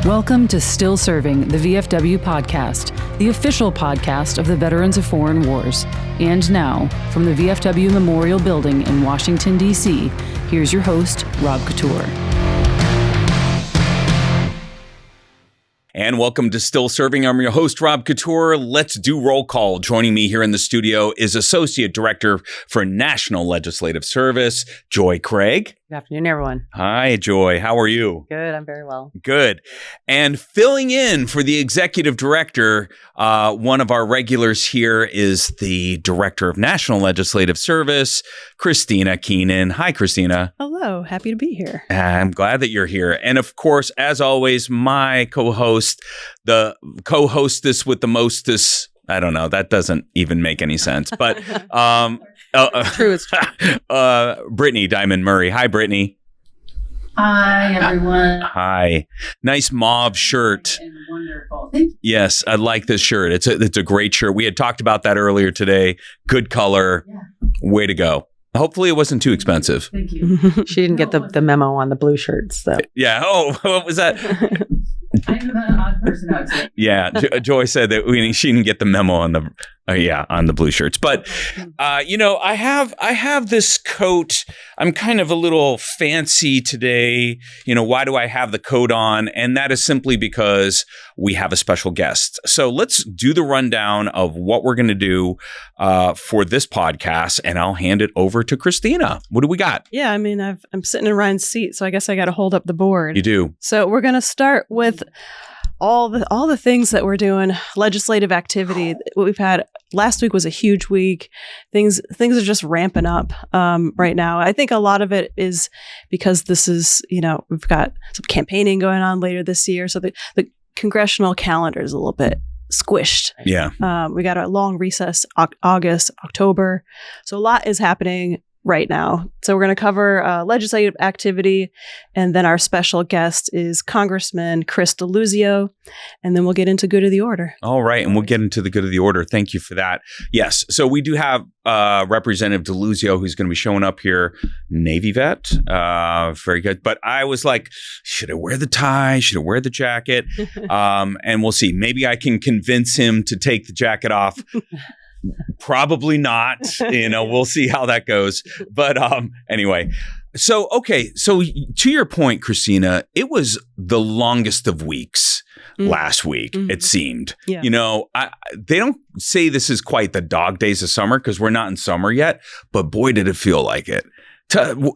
Welcome to Still Serving, the VFW podcast, the official podcast of the Veterans of Foreign Wars. And now, from the VFW Memorial Building in Washington, D.C., here's your host, Rob Couture. And welcome to Still Serving. I'm your host, Rob Couture. Let's do roll call. Joining me here in the studio is Associate Director for National Legislative Service, Joy Craig. Good afternoon, everyone. Hi, Joy. How are you? Good. I'm very well. Good. And filling in for the Executive Director, one of our regulars here is the Director of National Legislative Service, Kristina Keenan. Hi, Kristina. Hello. Happy to be here. I'm glad that you're here. And of course, as always, my co-host, the co-hostess with the mostess. I don't know. That doesn't even make any sense. But True. It's true. Brittany Diamond Murray. Hi, Brittany. Hi, everyone. Hi. Nice mauve shirt. And wonderful. Thank you. Yes, I like this shirt. It's a great shirt. We had talked about that earlier today. Good color. Yeah. Way to go. Hopefully it wasn't too expensive. Thank you. She didn't get the memo on the blue shirts, though. Yeah. Oh, what was that? I'm the odd person out today. Yeah. Joy said that she didn't get the memo on the on the blue shirts. But I have this coat. I'm kind of a little fancy today. Why do I have the coat on? And that is simply because we have a special guest. So let's do the rundown of what we're going to do for this podcast, and I'll hand it over to Kristina. What do we got? Yeah, I mean, I'm sitting in Ryan's seat, so I guess I got to hold up the board. You do. So we're going to start with all the things that we're doing, legislative activity. We've had last week was a huge week. Things are just ramping up right now. I think a lot of it is because this is, we've got some campaigning going on later this year. So the congressional calendar is a little bit squished. Yeah. We got a long recess, August, October. So a lot is happening right now. So we're going to cover legislative activity, and then our special guest is Congressman Chris Deluzio, and then we'll get into good of the order. All right, and we'll get into the good of the order. Thank you for that. Yes, so we do have Representative Deluzio who's going to be showing up here, Navy vet, very good. But I was like, should I wear the tie? Should I wear the jacket? And we'll see. Maybe I can convince him to take the jacket off. Probably not. We'll see how that goes. But anyway, so to your point, Kristina, it was the longest of weeks last week, it seemed. Yeah. They don't say this is quite the dog days of summer because we're not in summer yet, but boy, did it feel like it.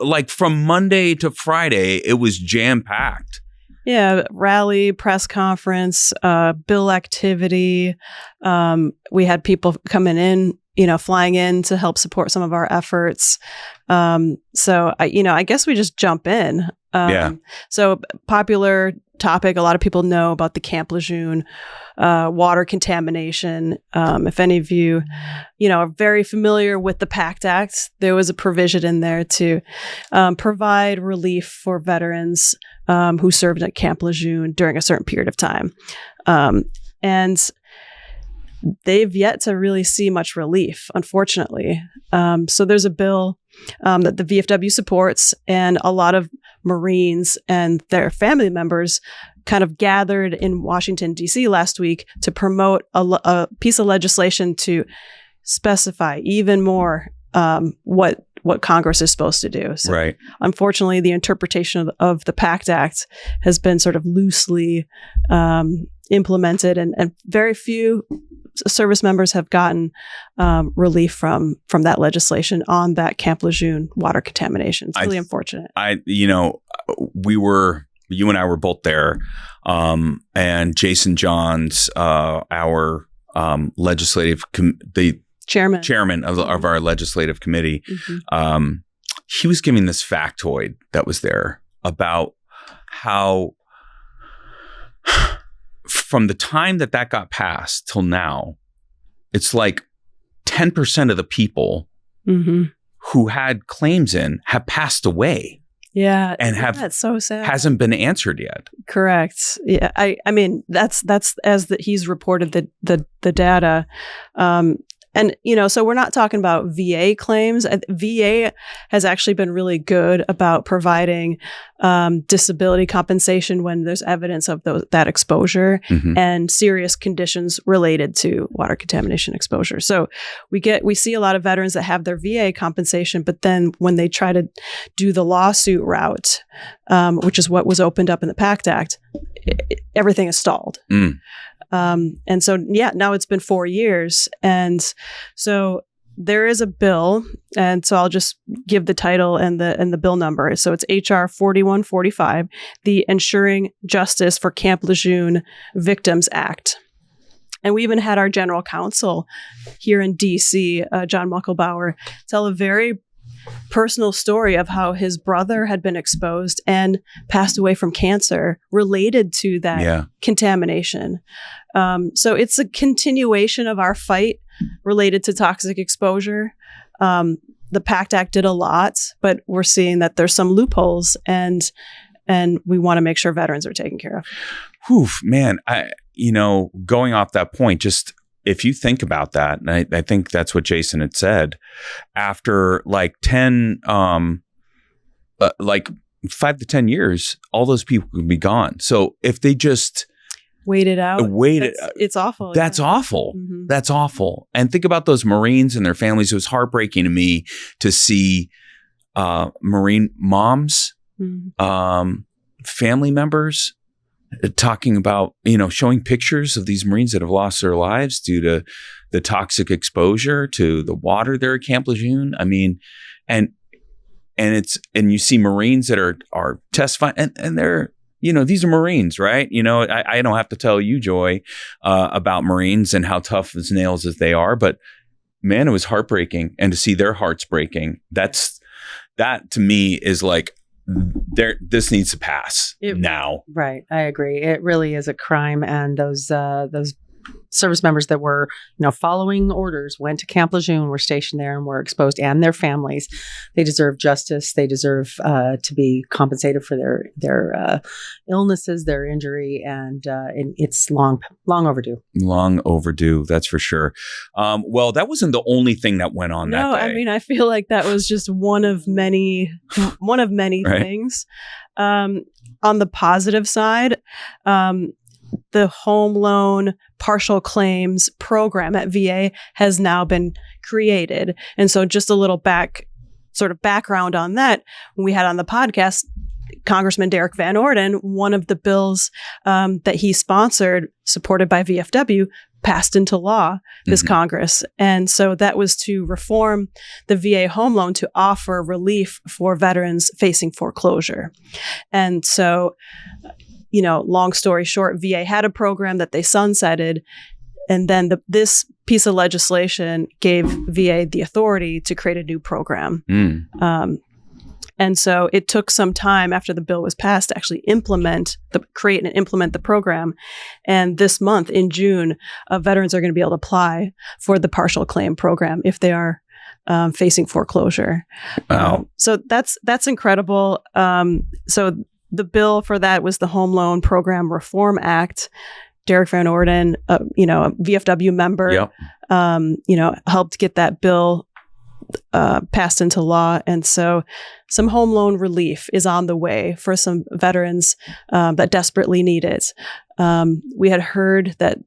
Like from Monday to Friday, it was jam-packed. Yeah, rally, press conference, bill activity. We had people coming in, flying in to help support some of our efforts. So I guess we just jump in. So popular topic. A lot of people know about the Camp Lejeune water contamination. If any of you, are very familiar with the PACT Act, there was a provision in there to provide relief for veterans who served at Camp Lejeune during a certain period of time. And they've yet to really see much relief, unfortunately. So there's a bill that the VFW supports, and a lot of Marines and their family members kind of gathered in Washington, D.C. last week to promote a piece of legislation to specify even more what Congress is supposed to do. So right. Unfortunately, the interpretation of the PACT Act has been sort of loosely implemented, and very few service members have gotten relief from that legislation on that Camp Lejeune water contamination. It's really unfortunate. You and I were both there, and Jason Johns, our legislative the chairman of our legislative committee, he was giving this factoid that was there about how from the time that got passed till now, it's like 10% of the people who had claims in have passed away. Yeah, and that's so sad. Hasn't been answered yet. Correct. Yeah, I mean that's as he's reported the data. And, so we're not talking about VA claims. VA has actually been really good about providing disability compensation when there's evidence of that exposure and serious conditions related to water contamination exposure. So we see a lot of veterans that have their VA compensation, but then when they try to do the lawsuit route, which is what was opened up in the PACT Act, everything is stalled. And so, now it's been 4 years. And so there is a bill. And so I'll just give the title and the bill number. So it's HR 4145, the Ensuring Justice for Camp Lejeune Victims Act. And we even had our general counsel here in DC, John Muckelbauer, tell a very personal story of how his brother had been exposed and passed away from cancer related to that contamination. So it's a continuation of our fight related to toxic exposure. The PACT Act did a lot, but we're seeing that there's some loopholes, and we want to make sure veterans are taken care of. Whew, man, going off that point, just if you think about that, and I think that's what Jason had said, after like 5 to 10 years, all those people could be gone. So if they just wait it out, it's awful. That's awful. Mm-hmm. That's awful. And think about those Marines and their families. It was heartbreaking to me to see Marine moms, family members, talking about, showing pictures of these Marines that have lost their lives due to the toxic exposure to the water there at Camp Lejeune. I mean, and you see Marines that are testifying, and they're, these are Marines, right? I don't have to tell you, Joy, about Marines and how tough as nails as they are, but man, it was heartbreaking. And to see their hearts breaking, that to me is like, this needs to pass now. Right. I agree. It really is a crime. And those service members that were, following orders, went to Camp Lejeune, were stationed there and were exposed, and their families, they deserve justice. They deserve to be compensated for their illnesses, their injury, and it's long overdue. Long overdue. That's for sure. Well, that wasn't the only thing that went on that day. I mean, I feel like that was just one of many right? things. On the positive side, the home loan partial claims program at VA has now been created. And so just a little background on that, when we had on the podcast, Congressman Derek Van Orden, one of the bills that he sponsored, supported by VFW, passed into law this Congress. And so that was to reform the VA home loan to offer relief for veterans facing foreclosure. And so, long story short, VA had a program that they sunsetted, and then this piece of legislation gave VA the authority to create a new program. And so it took some time after the bill was passed to actually create and implement the program. And this month, in June, veterans are going to be able to apply for the partial claim program if they are facing foreclosure. Wow. So that's incredible. So the bill for that was the Home Loan Program Reform Act. Derek Van Orden, a VFW member, helped get that bill passed into law. And so some home loan relief is on the way for some veterans that desperately need it. We had heard that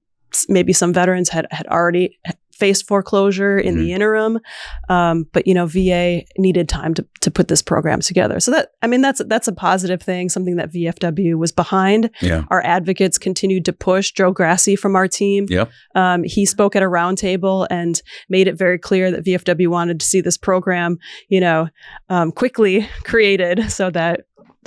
maybe some veterans had already faced foreclosure in the interim, but VA needed time to put this program together. So that's a positive thing, something that VFW was behind. Yeah. Our advocates continued to push. Joe Grassi from our team, he spoke at a roundtable and made it very clear that VFW wanted to see this program, quickly created so that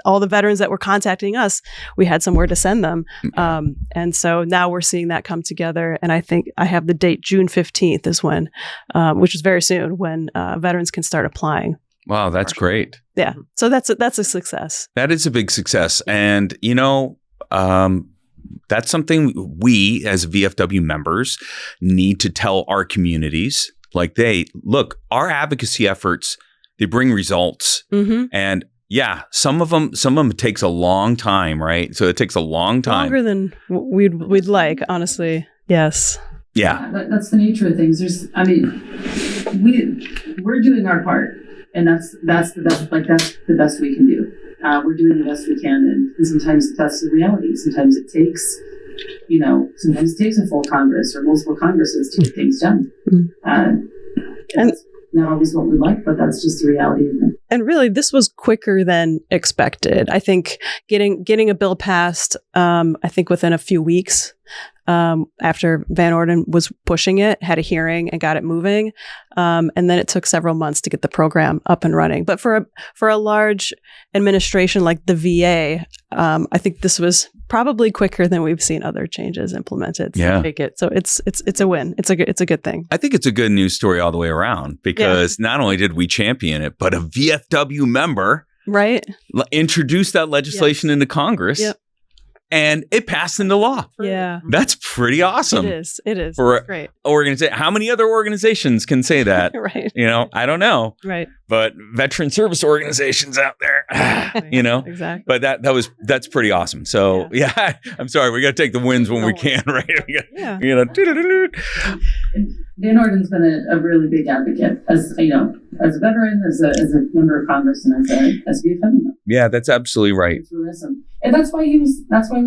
all the veterans that were contacting us, we had somewhere to send them. And so now we're seeing that come together. And I think I have the date, June 15th is when, which is very soon, when veterans can start applying. Wow, that's great. Yeah. So that's a success. That is a big success. And, that's something we as VFW members need to tell our communities. Like look, our advocacy efforts, they bring results. And yeah, some of them it takes a long time, right? So it takes a long time. Longer than we'd like, honestly. Yes. Yeah. That's the nature of things. We're doing our part, and that's the best we can do. We're doing the best we can, and sometimes that's the reality. Sometimes it takes a full Congress or multiple Congresses to get things done. And that's not always what we like, but that's just the reality of it. And really, this was quicker than expected. I think getting a bill passed, I think within a few weeks, after Van Orden was pushing it, had a hearing and got it moving. And then it took several months to get the program up and running. But for a large administration like the VA, I think this was probably quicker than we've seen other changes implemented. Yeah. So it's a win. It's a good thing. I think it's a good news story all the way around because not only did we champion it, but a VFW member introduced that legislation into Congress. Yep. And it passed into law. Yeah. That's pretty awesome. It is. For it's great. How many other organizations can say that? Right. I don't know. Right. But veteran service organizations out there, Exactly. But that's pretty awesome. So yeah, I'm sorry. We got to take the wins when we can, right? Van Orden's been a really big advocate as a veteran, as a member of Congress, and as a VFW member. Yeah, that's absolutely right. It's really awesome. And that's why we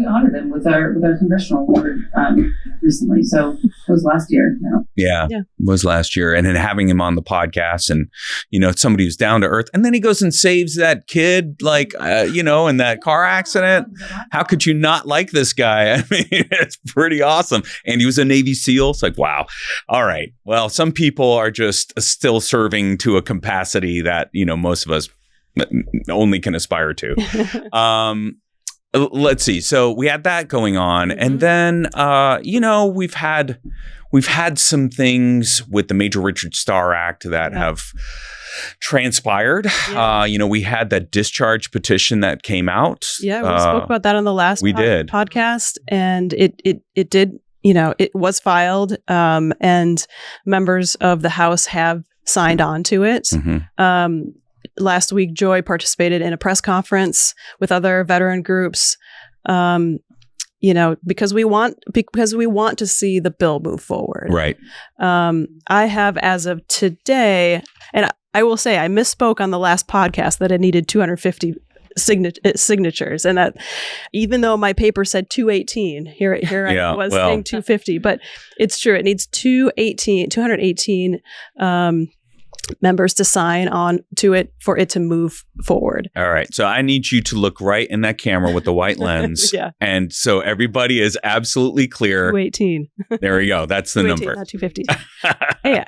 honored him with our congressional award recently. So it was last year now. Yeah, it was last year. And then having him on the podcast and, somebody who's down to earth. And then he goes and saves that kid, in that car accident. How could you not like this guy? I mean, it's pretty awesome. And he was a Navy SEAL. It's like, wow. All right. Well, some people are just still serving to a capacity that, most of us only can aspire to. Let's see. So we had that going on. And then, we've had some things with the Major Richard Starr Act that have transpired. Yeah. We had that discharge petition that came out. Yeah, we spoke about that on the last podcast. And it did, it was filed and members of the House have signed on to it. Mm-hmm. Last week, Joy participated in a press conference with other veteran groups, because we want to see the bill move forward. Right. I have, as of today, and I will say I misspoke on the last podcast that it needed 250 signatures, and that even though my paper said 218, here I was saying 250, but it's true. It needs 218 members to sign on to it for it to move forward. All right. So I need you to look right in that camera with the white lens. And so everybody is absolutely clear. 218. There we go. That's the number. Not 250. Yeah.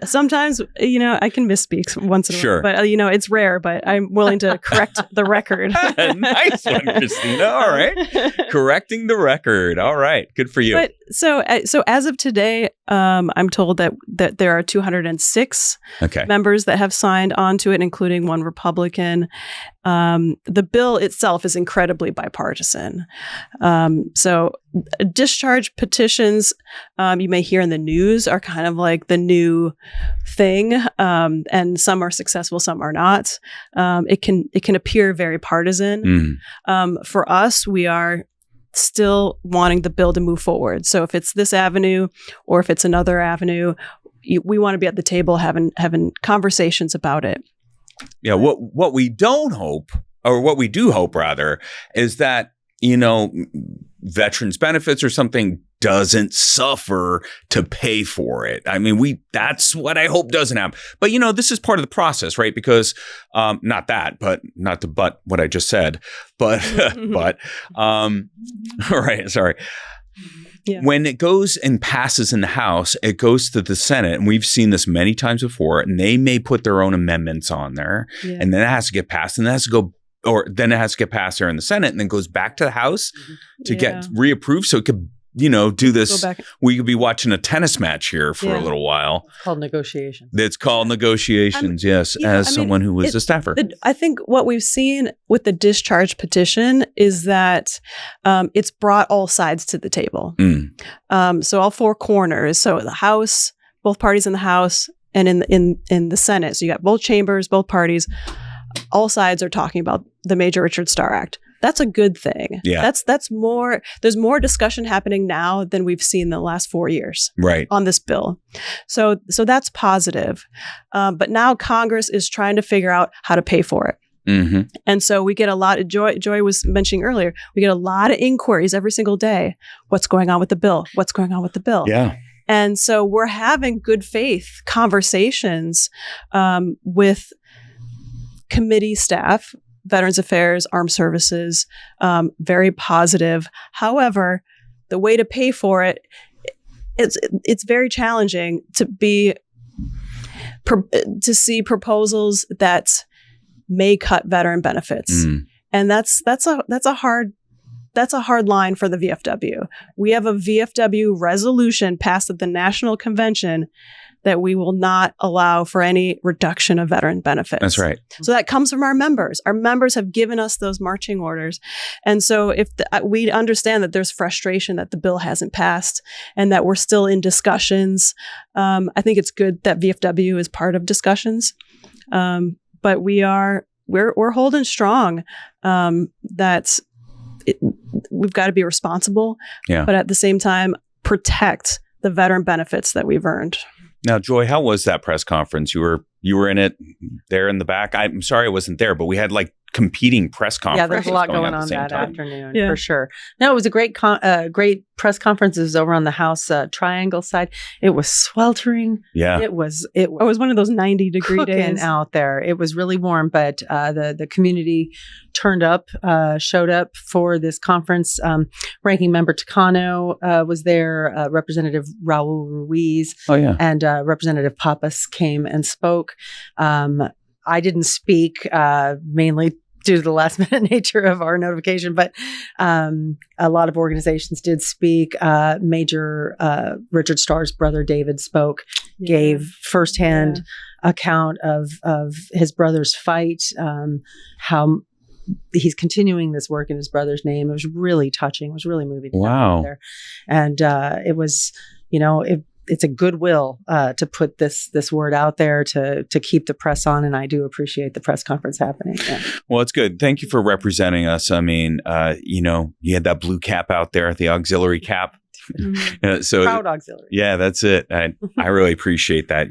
Sometimes, I can misspeak once in a while. But, it's rare, but I'm willing to correct the record. Nice one, Kristina. All right. Correcting the record. All right. Good for you. But so as of today, I'm told that there are 206 members that have signed onto it, including one Republican. The bill itself is incredibly bipartisan. So discharge petitions, you may hear in the news, are kind of like the new thing, and some are successful, some are not. It can appear very partisan. For us, we are still wanting the bill to move forward. So if it's this avenue or if it's another avenue, we want to be at the table having conversations about it. Yeah. What we don't hope, or what we do hope rather, is that, veterans benefits or something doesn't suffer to pay for it. I mean, that's what I hope doesn't happen. But, this is part of the process, right? Because not to butt what I just said, but all right, sorry. Yeah. When it goes and passes in the House, it goes to the Senate. And we've seen this many times before. And they may put their own amendments on there. Yeah. And then it has to get passed. And then it has to get passed there in the Senate. And then goes back to the House to get reapproved. So it could, do this. We could be watching a tennis match here for a little while. It's called negotiations. It's called negotiations, yes, someone who was a staffer. I think what we've seen with the discharge petition is that it's brought all sides to the table. So all four corners. So the House, both parties in the House, and in the Senate. So you got both chambers, both parties. All sides are talking about the Major Richard Starr Act. that's a good thing. Yeah. That's more, there's more discussion happening now than we've seen the last 4 years Right. on this bill. So that's positive. But now Congress is trying to figure out how to pay for it. Mm-hmm. And so we get a lot of Joy was mentioning earlier, we get a lot of inquiries every single day. What's going on with the bill? What's going on with the bill? Yeah. And so we're having good faith conversations with committee staff, Veterans Affairs, Armed Services, very positive. However, the way to pay for it, it's very challenging to see proposals that may cut veteran benefits. And that's a hard line for the VFW. We have a VFW resolution passed at the National Convention that we will not allow for any reduction of veteran benefits. That's right. So that comes from our members. Our members have given us those marching orders. And so if we understand that there's frustration that the bill hasn't passed and that we're still in discussions, I think it's good that VFW is part of discussions. But we're holding strong that we've got to be responsible, but at the same time protect the veteran benefits that we've earned. Now, Joy, how was that press conference? You were in it there in the back. I'm sorry I wasn't there, but we had like competing press conferences. Yeah, there's a lot going on that afternoon for sure. No, it was a great press conference. It was over on the House Triangle side. It was sweltering. Yeah, it was one of those 90-degree days out there. It was really warm, but the community showed up for this conference. Ranking Member Takano was there. Representative Raul Ruiz. Oh yeah, and Representative Pappas came and spoke. I didn't speak mainly due to the last minute nature of our notification, but a lot of organizations did speak. Major Richard Starr's brother David spoke, gave firsthand account of his brother's fight, how he's continuing this work in his brother's name. It was really touching. It was really moving. Wow. There. And it was, it's a goodwill to put this word out there to keep the press on, and I do appreciate the press conference happening. Yeah. Well, it's good. Thank you for representing us. I mean, you had that blue cap out there, the auxiliary cap. Mm-hmm. So proud auxiliary. Yeah, that's it. I really appreciate that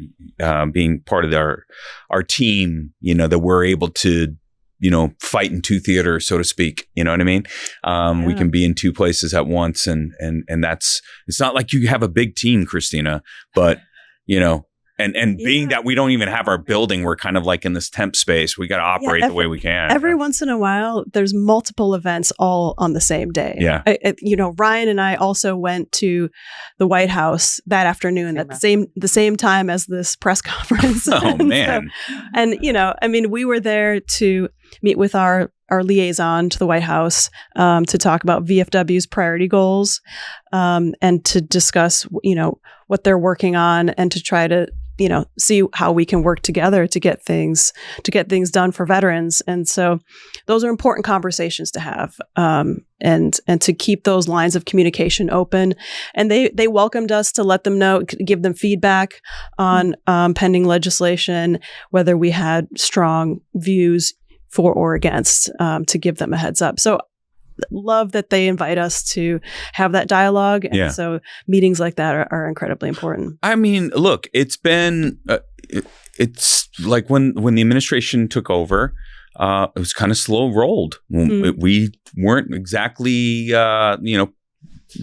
being part of our team. That we're able to fight in two theaters, so to speak. You know what I mean? We can be in two places at once, and that's, it's not like you have a big team, Kristina, but being that we don't even have our building, we're kind of like in this temp space. We got to operate the way we can. Every once in a while, there's multiple events all on the same day. Yeah. Ryan and I also went to the White House that afternoon at the same time as this press conference. Oh man. We were there to meet with our liaison to the White House to talk about VFW's priority goals and to discuss, what they're working on and to try to, see how we can work together to get things done for veterans. And so those are important conversations to have and to keep those lines of communication open. And they welcomed us to let them know, give them feedback on pending legislation, whether we had strong views for or against, to give them a heads up. So love that they invite us to have that dialogue. And so meetings like that are incredibly important. I mean, look, it's been, it's like when the administration took over, it was kind of slow rolled. We weren't exactly,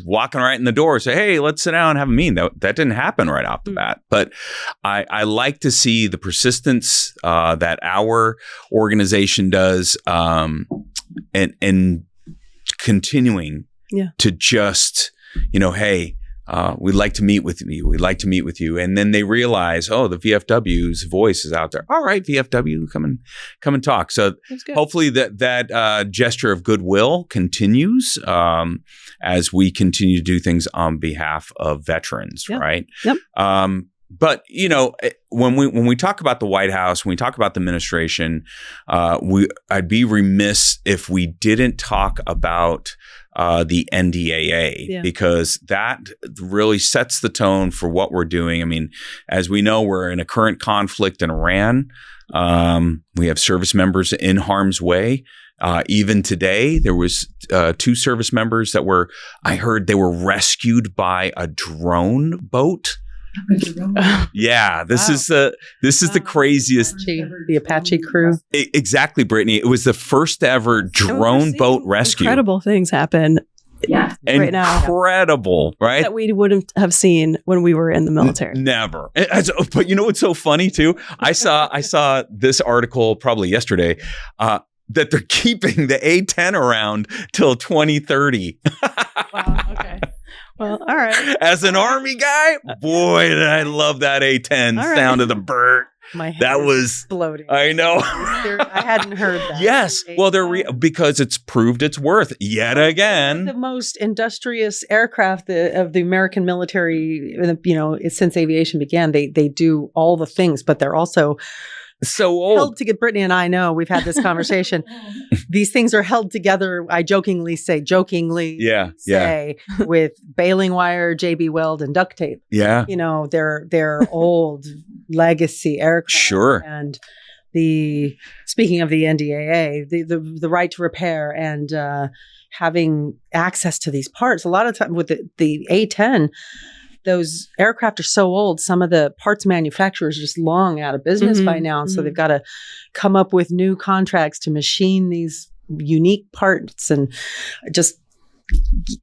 walking right in the door, say, hey, let's sit down and have a meeting. That didn't happen right off the bat. But I like to see the persistence that our organization does and continuing to just, hey, we'd like to meet with you. We'd like to meet with you. And then they realize, the VFW's voice is out there. All right, VFW, come and talk. So hopefully that gesture of goodwill continues as we continue to do things on behalf of veterans, right? Yep. But when we talk about the White House, when we talk about the administration, I'd be remiss if we didn't talk about the NDAA because that really sets the tone for what we're doing. I mean, as we know, we're in a current conflict in Iran. We have service members in harm's way. Even today, there was 2 service members that I heard they were rescued by a drone boat. Yeah, this is the craziest. The Apache crew. Exactly, Brittany. It was the first ever drone boat rescue. Incredible things happen. Yeah, right now. Incredible, right? That we wouldn't have seen when we were in the military. Never. But you know what's so funny too? I saw this article probably yesterday that they're keeping the A-10 around till 2030. Wow. Okay. Well, all right. As an Army guy, boy, did I love that A-10 sound of the bird. My head that was exploding. I know. I hadn't heard that. Yes. Well, because it's proved its worth yet again. The most industrious aircraft of the American military, since aviation began, they do all the things, but they're also so old. Held together. Brittany and I know we've had this conversation. These things are held together. I jokingly say, with baling wire, JB Weld, and duct tape. Yeah. They're old legacy aircraft. Sure. And speaking of the NDAA, the right to repair and having access to these parts. A lot of time with the A-10. Those aircraft are so old, some of the parts manufacturers are just long out of business by now. And so they've got to come up with new contracts to machine these unique parts. And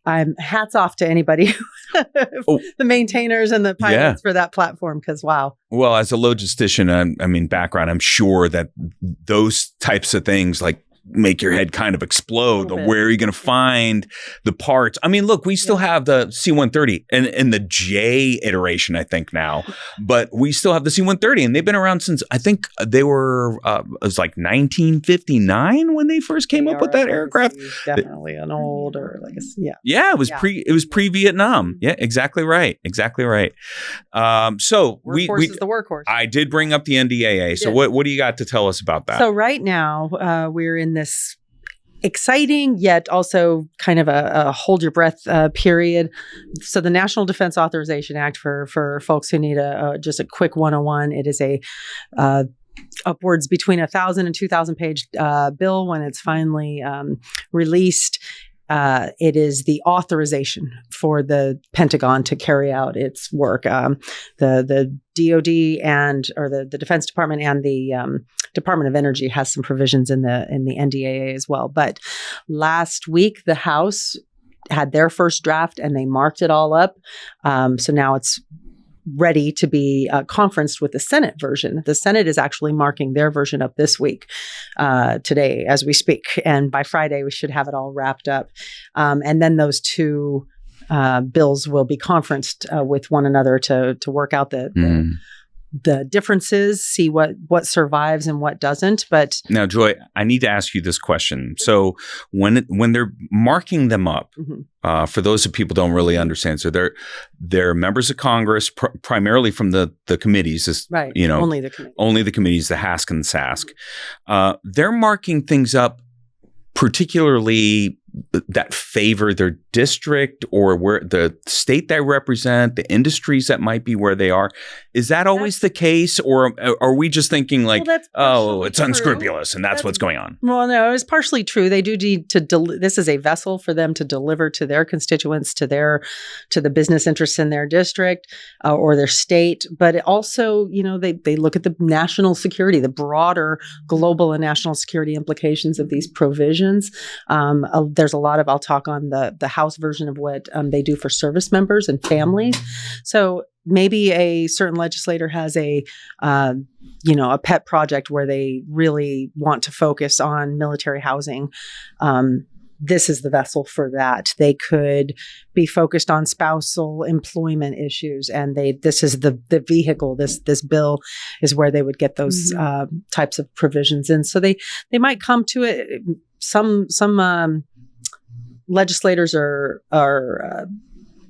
I'm hats off to anybody, the maintainers and the pilots for that platform, because wow. Well, as a logistician, background, I'm sure that those types of things make your head kind of explode. Where are you going to find the parts? Look, we still have the C-130 and the J iteration, I think now, but we still have the C-130 and they've been around since, I think they were, it was 1959 when they first came up with that aircraft. Definitely an older legacy. Yeah, it was pre-Vietnam. Yeah, exactly right. So workhorse is the workhorse. I did bring up the NDAA. So what do you got to tell us about that? So right now, we're in this exciting yet also kind of a hold your breath period. So the National Defense Authorization Act, for folks who need just a quick 101, it is a upwards between 1,000 and 2,000 page bill when it's finally released. It is the authorization for the Pentagon to carry out its work. The DoD or the Defense Department and the Department of Energy has some provisions in the NDAA as well. But last week, the House had their first draft and they marked it all up. So now it's ready to be conferenced with the Senate version. The Senate is actually marking their version up this week, today as we speak. And by Friday, we should have it all wrapped up. And then those two bills will be conferenced with one another to work out the differences, see what survives and what doesn't. But now, Joy, I need to ask you this question. So when they're marking them up, for those of people who don't really understand, so they're members of Congress, primarily from the committees, right? Only the committees, the HASC and the SASC. They're marking things up particularly that favor their district or where the state they represent, the industries that might be where they are. Is that always the case? Or are we just thinking it's unscrupulous and that's what's going on? Well, no, it's partially true. They do need to, this is a vessel for them to deliver to their constituents, to the business interests in their district or their state. But it also, they look at the national security, the broader global and national security implications of these provisions. There's a lot of, I'll talk on the House version of what they do for service members and families. So maybe a certain legislator has a pet project where they really want to focus on military housing. This is the vessel for that. They could be focused on spousal employment issues, and this is the vehicle. This bill is where they would get those types of provisions in. So they might come to it. Some legislators are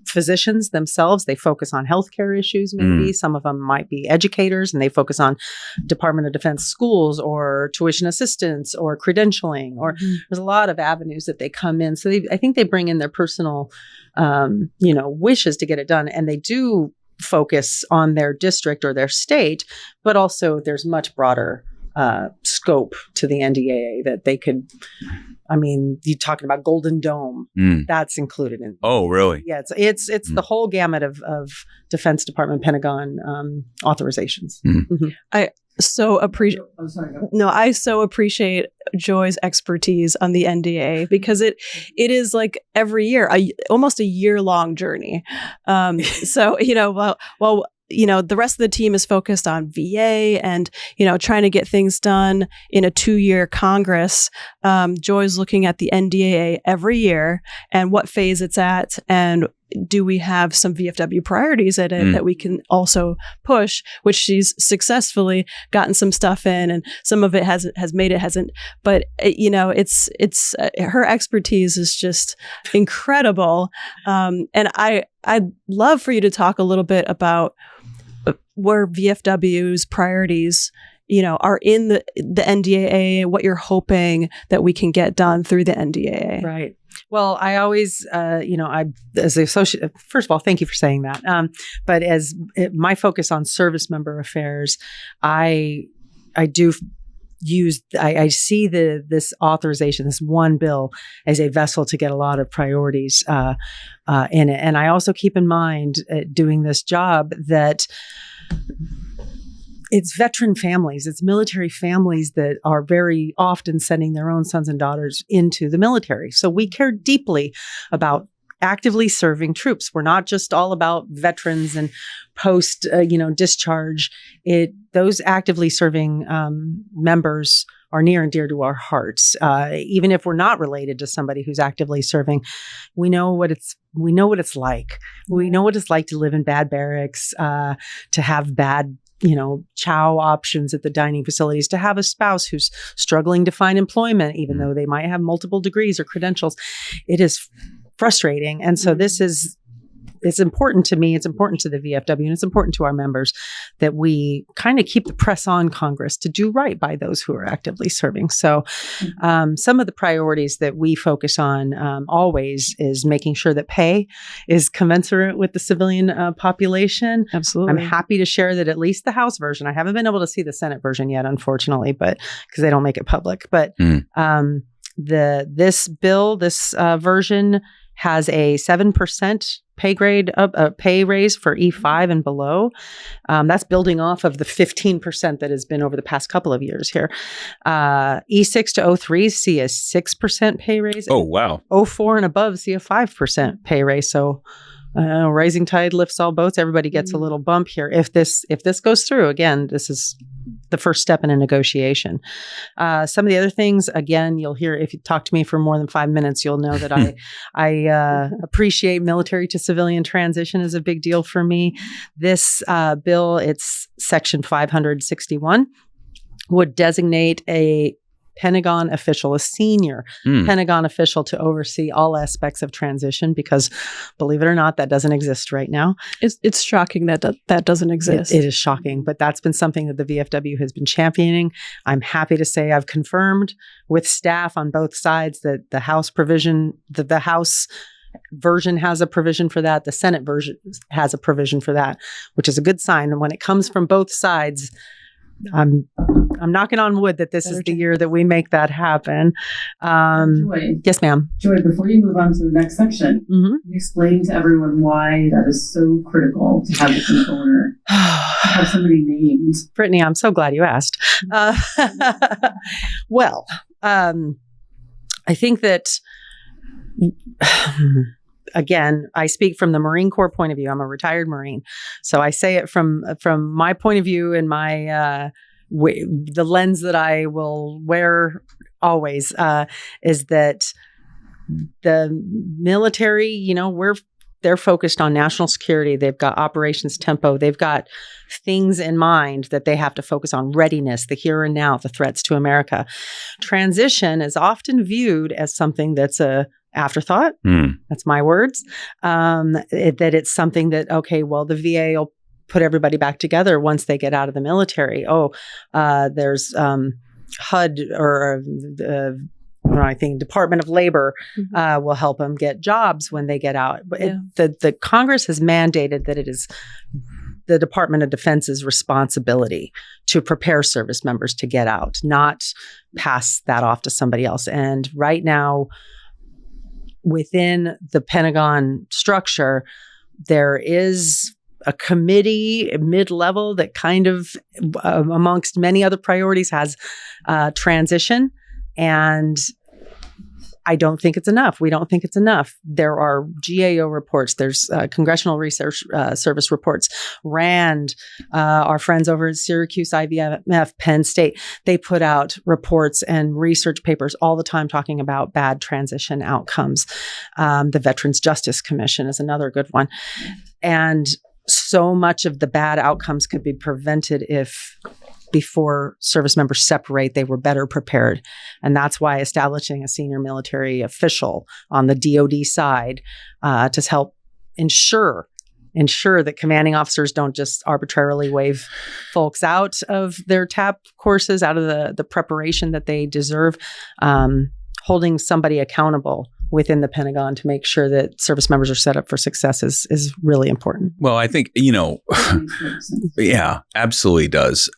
physicians themselves. They focus on healthcare issues, maybe. Some of them might be educators, and they focus on Department of Defense schools or tuition assistance or credentialing. Or there's a lot of avenues that they come in. So I think they bring in their personal, wishes to get it done, and they do focus on their district or their state. But also, there's much broader scope to the NDAA that they could. I mean, you're talking about Golden Dome. That's included in. Oh, really? Yeah, it's the whole gamut of Defense Department, Pentagon authorizations. I so appreciate. Oh, sorry. No, I so appreciate Joy's expertise on the NDAA because it is like every year, almost a year-long journey. So well, the rest of the team is focused on VA and, trying to get things done in a 2-year Congress. Joy's looking at the NDAA every year and what phase it's at. And do we have some VFW priorities at it that we can also push, which she's successfully gotten some stuff in, and some of it has made it hasn't. But, it's her expertise is just incredible. And I'd love for you to talk a little bit about where VFW's priorities, are in the NDAA, what you're hoping that we can get done through the NDAA. Right. Well, I always, as the associate, first of all, thank you for saying that. But as my focus on service member affairs, I see this authorization, this one bill, as a vessel to get a lot of priorities in it. And I also keep in mind doing this job that it's veteran families, it's military families that are very often sending their own sons and daughters into the military. So we care deeply about actively serving troops. We're not just all about veterans and post, discharge. Those actively serving members are near and dear to our hearts. Even if we're not related to somebody who's actively serving, we know what it's like. We know what it's like to live in bad barracks, to have bad chow options at the dining facilities, to have a spouse who's struggling to find employment, even though they might have multiple degrees or credentials. It is frustrating. And so it's important to me, it's important to the VFW, and it's important to our members that we kind of keep the press on Congress to do right by those who are actively serving. So some of the priorities that we focus on always is making sure that pay is commensurate with the civilian population. Absolutely. I'm happy to share that at least the House version, I haven't been able to see the Senate version yet, unfortunately, but because they don't make it public. But this version has a 7% pay raise for E5 and below. That's building off of the 15% that has been over the past couple of years here. E6 to O3 see a 6% pay raise. Oh, wow. O4 and above see a 5% pay raise. So rising tide lifts all boats. Everybody gets a little bump here. If this goes through, again, this is the first step in a negotiation. Some of the other things, again, you'll hear if you talk to me for more than 5 minutes, you'll know that I appreciate military to civilian transition is a big deal for me. This bill, it's Section 561, would designate a Pentagon official, a senior Pentagon official, to oversee all aspects of transition, because believe it or not, that doesn't exist right now. It's shocking that doesn't exist. It is shocking, but that's been something that the VFW has been championing. I'm happy to say I've confirmed with staff on both sides that the House provision, the House version has a provision for that. The Senate version has a provision for that, which is a good sign. And when it comes from both sides, I'm knocking on wood that this is the year that we make that happen. Joy. Yes, ma'am. Joy, before you move on to the next section, explain to everyone why that is so critical to have a controller, to have somebody named. Brittany, I'm so glad you asked. Well, I think that again, I speak from the Marine Corps point of view. I'm a retired Marine. So I say it from my point of view and my the lens that I will wear always is that the military, they're focused on national security. They've got operations tempo. They've got things in mind that they have to focus on: readiness, the here and now, the threats to America. Transition is often viewed as something that's a afterthought. That's my words. That it's something that, okay, well, the VA will put everybody back together once they get out of the military. There's HUD or I think Department of Labor will help them get jobs when they get out. But the Congress has mandated that it is the Department of Defense's responsibility to prepare service members to get out, not pass that off to somebody else. And right now, within the Pentagon structure, there is a committee mid-level that kind of, amongst many other priorities, has transition. And I don't think it's enough. We don't think it's enough. There are GAO reports. There's Congressional Research Service reports. RAND, our friends over at Syracuse, IVF, Penn State, they put out reports and research papers all the time talking about bad transition outcomes. The Veterans Justice Commission is another good one. And so much of the bad outcomes could be prevented if before service members separate, they were better prepared. And that's why establishing a senior military official on the DoD side to help ensure that commanding officers don't just arbitrarily waive folks out of their TAP courses, out of the preparation that they deserve, holding somebody accountable within the Pentagon to make sure that service members are set up for success is really important. Well, I think, yeah, absolutely does.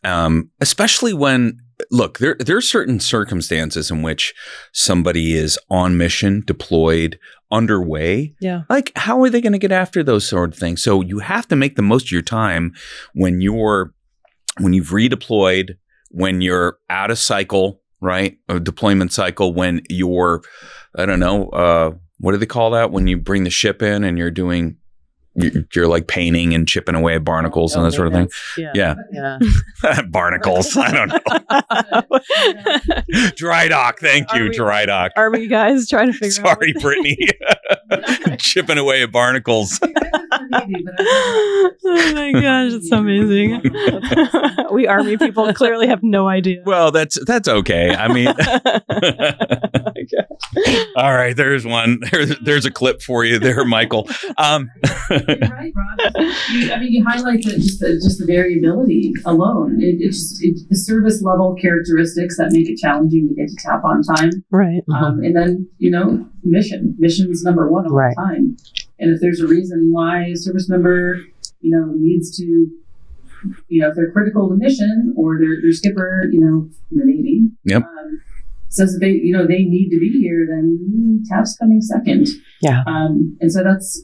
Especially when, look, there are certain circumstances in which somebody is on mission, deployed, underway. Yeah. Like, how are they going to get after those sort of things? So you have to make the most of your time when you've redeployed, when you're out of cycle, right? A deployment cycle, when you're, I don't know, what do they call that? When you bring the ship in and you're like painting and chipping away at barnacles and that sort of thing. Yeah. Barnacles. I don't know. Dry dock. Thank you. Dry dock. Are we guys trying to figure out? Sorry, Brittany. Chipping away at barnacles. Oh my gosh, it's so amazing. We Army people clearly have no idea. Well, that's okay. I mean, all right, there's one. There's a clip for you there, Michael. You're right, Rob. You highlight just the variability alone. It's the service level characteristics that make it challenging to get to TAP on time. Right. And then, mission's number one all the time. And if there's a reason why a service member, needs to, if they're critical to mission or their skipper, the Navy, says that they need to be here, then TAP's coming second. Yeah. And so that's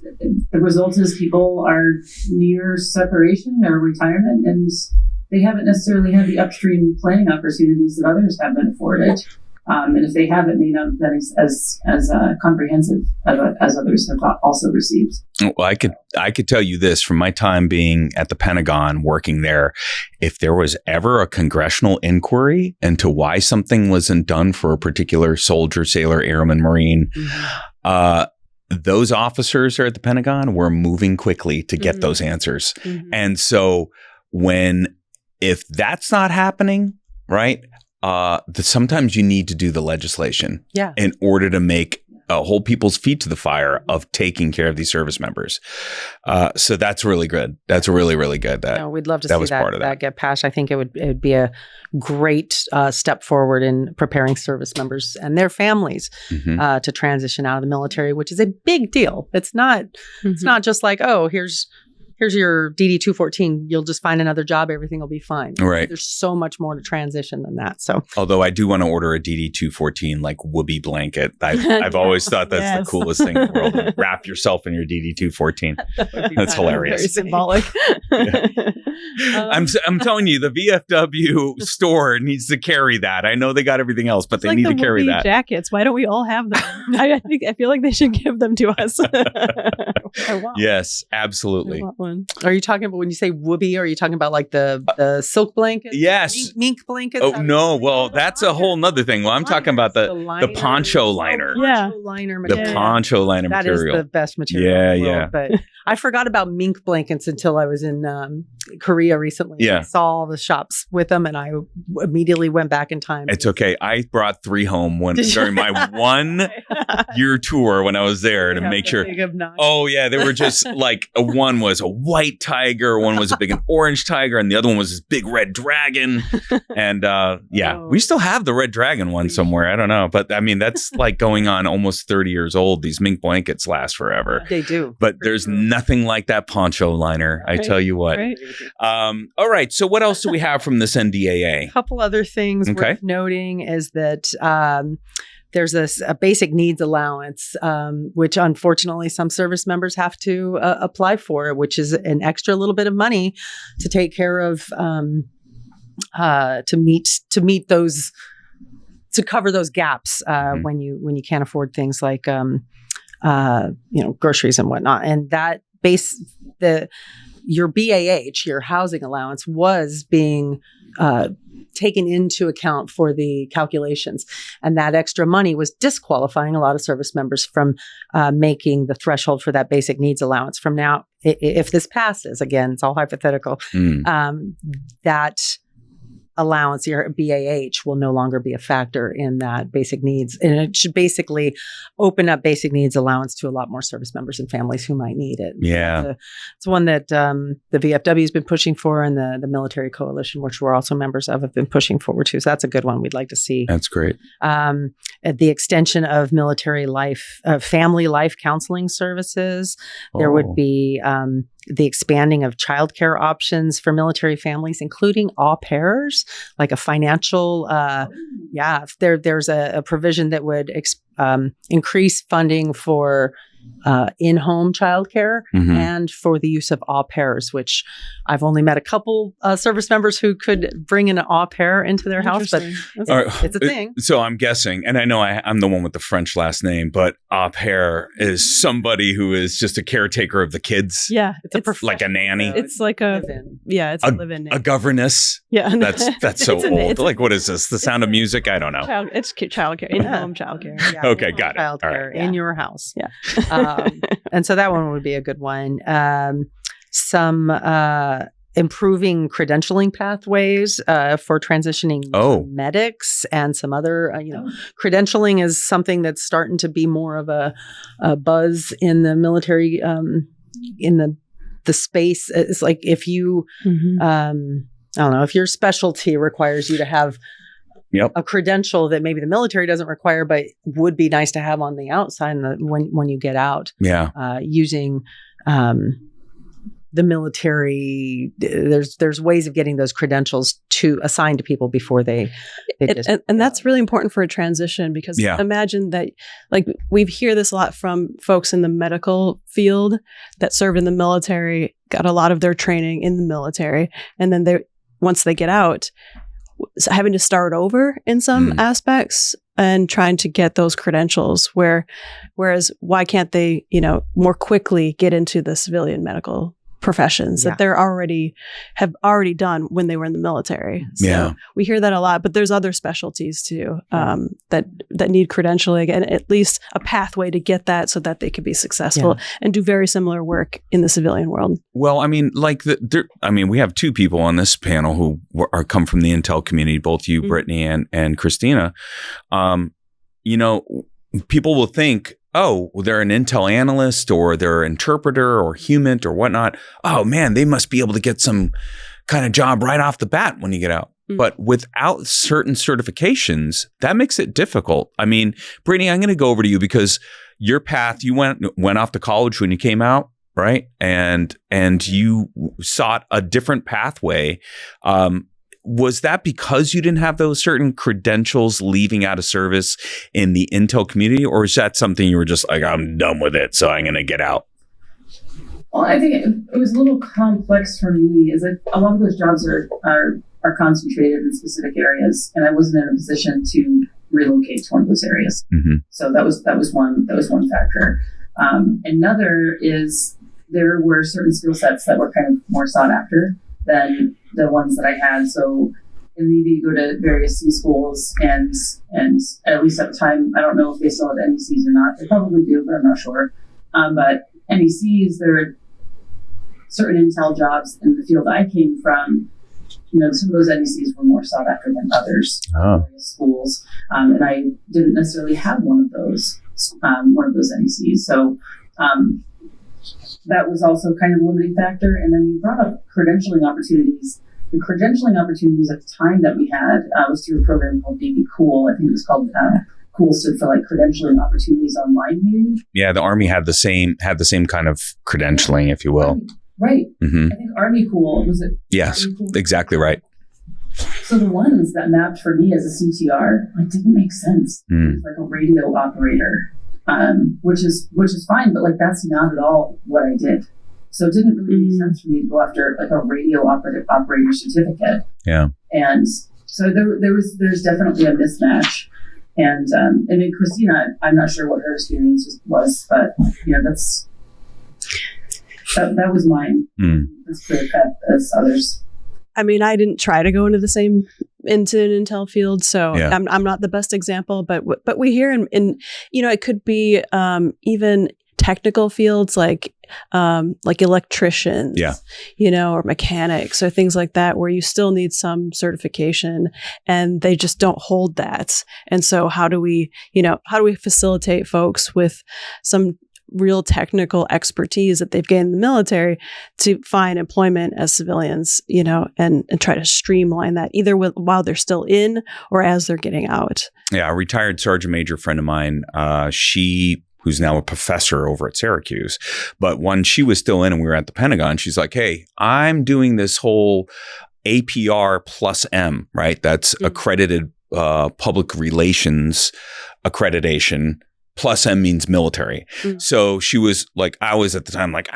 the result is people are near separation or retirement, and they haven't necessarily had the upstream planning opportunities that others have been afforded. And if they haven't, may not have been as comprehensive as others have also received. Well, I could tell you this from my time being at the Pentagon, working there. If there was ever a congressional inquiry into why something wasn't done for a particular soldier, sailor, airman, Marine, those officers are at the Pentagon were moving quickly to get those answers. And so if that's not happening, right? Sometimes you need to do the legislation in order to hold people's feet to the fire of taking care of these service members. So that's really good. That's really, really good. We'd love to see that get passed. I think it would be a great step forward in preparing service members and their families to transition out of the military, which is a big deal. It's not just like, oh, here's your DD 214. You'll just find another job. Everything will be fine. Right. There's so much more to transition than that. So, although I do want to order a DD 214 like whoopee blanket. I've always thought that's the coolest thing in the world. Wrap yourself in your DD 214. That's hilarious. Very symbolic. I'm telling you, the VFW store needs to carry that. I know they got everything else, but they need to carry that. Jackets. Why don't we all have them? I feel like they should give them to us. Yes, absolutely. I want one. Are you talking about when you say whoopee? Are you talking about like the silk blanket? Yes, mink blankets. Oh no, well that's a whole nother thing. Well, I'm talking about the poncho liner. The poncho liner material. That is the best material. Yeah, in the world, but I forgot about mink blankets until I was in Korea recently. Yeah, I saw all the shops with them, and I immediately went back in time. It's okay. I brought 3 home during my 1 year tour when I was there to make sure. Oh yeah, they were just like one was a white tiger, one was a big orange tiger, and the other one was this big red dragon. And we still have the red dragon one somewhere. I don't know. But I mean, that's like going on almost 30 years old. These mink blankets last forever. They do. But there's nothing like that poncho liner. I tell you what. Right. All right. So what else do we have from this NDAA? A couple other things worth noting is that there's a basic needs allowance, which unfortunately some service members have to apply for, which is an extra little bit of money to take care of, to meet those, to cover those gaps when you can't afford things like groceries and whatnot. And that your BAH, your housing allowance, was being taken into account for the calculations. And that extra money was disqualifying a lot of service members from making the threshold for that basic needs allowance. From now, if this passes, again, it's all hypothetical, that allowance, your BAH, will no longer be a factor in that basic needs. And it should basically open up basic needs allowance to a lot more service members and families who might need it. Yeah. It's one that the VFW has been pushing for, and the Military Coalition, which we're also members of, have been pushing forward too. So that's a good one we'd like to see. That's great. The extension of military life, family life counseling services. There would be the expanding of childcare options for military families, including au pairs, like a financial, there's a provision that would increase funding for in-home childcare and for the use of au pairs, which I've only met a couple service members who could bring an au pair into their house, but it's a thing. So I'm guessing, and I know I'm the one with the French last name, but au pair is somebody who is just a caretaker of the kids. Yeah. It's like a nanny. It's like it's a live-in nanny. A governess. Yeah. That's so old. Like, what is this? The Sound of Music? I don't know. It's childcare, in-home childcare. Yeah, okay, got it. Childcare in your house. Yeah. And so that one would be a good one. Some improving credentialing pathways for transitioning medics, and some other, credentialing is something that's starting to be more of a buzz in the military, in the space. It's like if you, I don't know, if your specialty requires you to have a credential that maybe the military doesn't require, but would be nice to have on the outside when you get out. Yeah. Using the military, there's ways of getting those credentials assigned to people before they and that's really important for a transition, because imagine that, like, we hear this a lot from folks in the medical field that served in the military, got a lot of their training in the military, and then once they get out, having to start over in some aspects and trying to get those credentials, whereas why can't they, more quickly get into the civilian medical professions that have already done when they were in the military. So we hear that a lot, but there's other specialties too, that need credentialing and at least a pathway to get that so that they could be successful and do very similar work in the civilian world. Well, I mean, we have two people on this panel who come from the intel community, both you, Brittany, and Kristina. People will think, oh, well, they're an intel analyst, or they're an interpreter or human or whatnot. Oh man, they must be able to get some kind of job right off the bat when you get out. But without certain certifications, that makes it difficult. I mean, Brittany, I'm going to go over to you, because your path, you went off to college when you came out, right? And you sought a different pathway. Was that because you didn't have those certain credentials leaving out of service in the intel community, or is that something you were just like, I'm done with it, so I'm going to get out? Well, I think it was a little complex for me. Is like a lot of those jobs are concentrated in specific areas, and I wasn't in a position to relocate to one of those areas. So that was one factor. Another is there were certain skill sets that were kind of more sought after than the ones that I had. So in Navy, you go to various C schools, and at least at the time, I don't know if they still have NECs or not. They probably do, but I'm not sure. But NECs, there are certain intel jobs in the field I came from. Some of those NECs were more sought after than others. Schools, and I didn't necessarily have one of those NECs. So that was also kind of a limiting factor. And then you brought up credentialing opportunities. The credentialing opportunities at the time that we had was through a program called Baby Cool. I think it was called Cool stood for like credentialing opportunities online, maybe. Yeah, the Army had the same kind of credentialing, if you will. Right. Mm-hmm. I think Army Cool was it? Yes, Army Cool? exactly right. So the ones that mapped for me as a CTR like didn't make sense. It was like a radio operator, which is fine, but like that's not at all what I did. So it didn't really make sense for me to go after like a radio operator certificate. Yeah. And so there's definitely a mismatch. And then Kristina, I'm not sure what her experience was, but you know that was mine. As clear cut as others. I mean, I didn't try to go into an intel field, so I'm not the best example. But we hear in it could be even technical fields like electricians, or mechanics or things like that, where you still need some certification, and they just don't hold that. And so, how do we facilitate folks with some real technical expertise that they've gained in the military to find employment as civilians, and try to streamline that either while they're still in or as they're getting out. Yeah, a retired sergeant major friend of mine, who's now a professor over at Syracuse, but when she was still in and we were at the Pentagon, she's like, hey, I'm doing this whole APR plus M, right? That's accredited public relations accreditation. Plus M means military. So she was like, I was at the time like,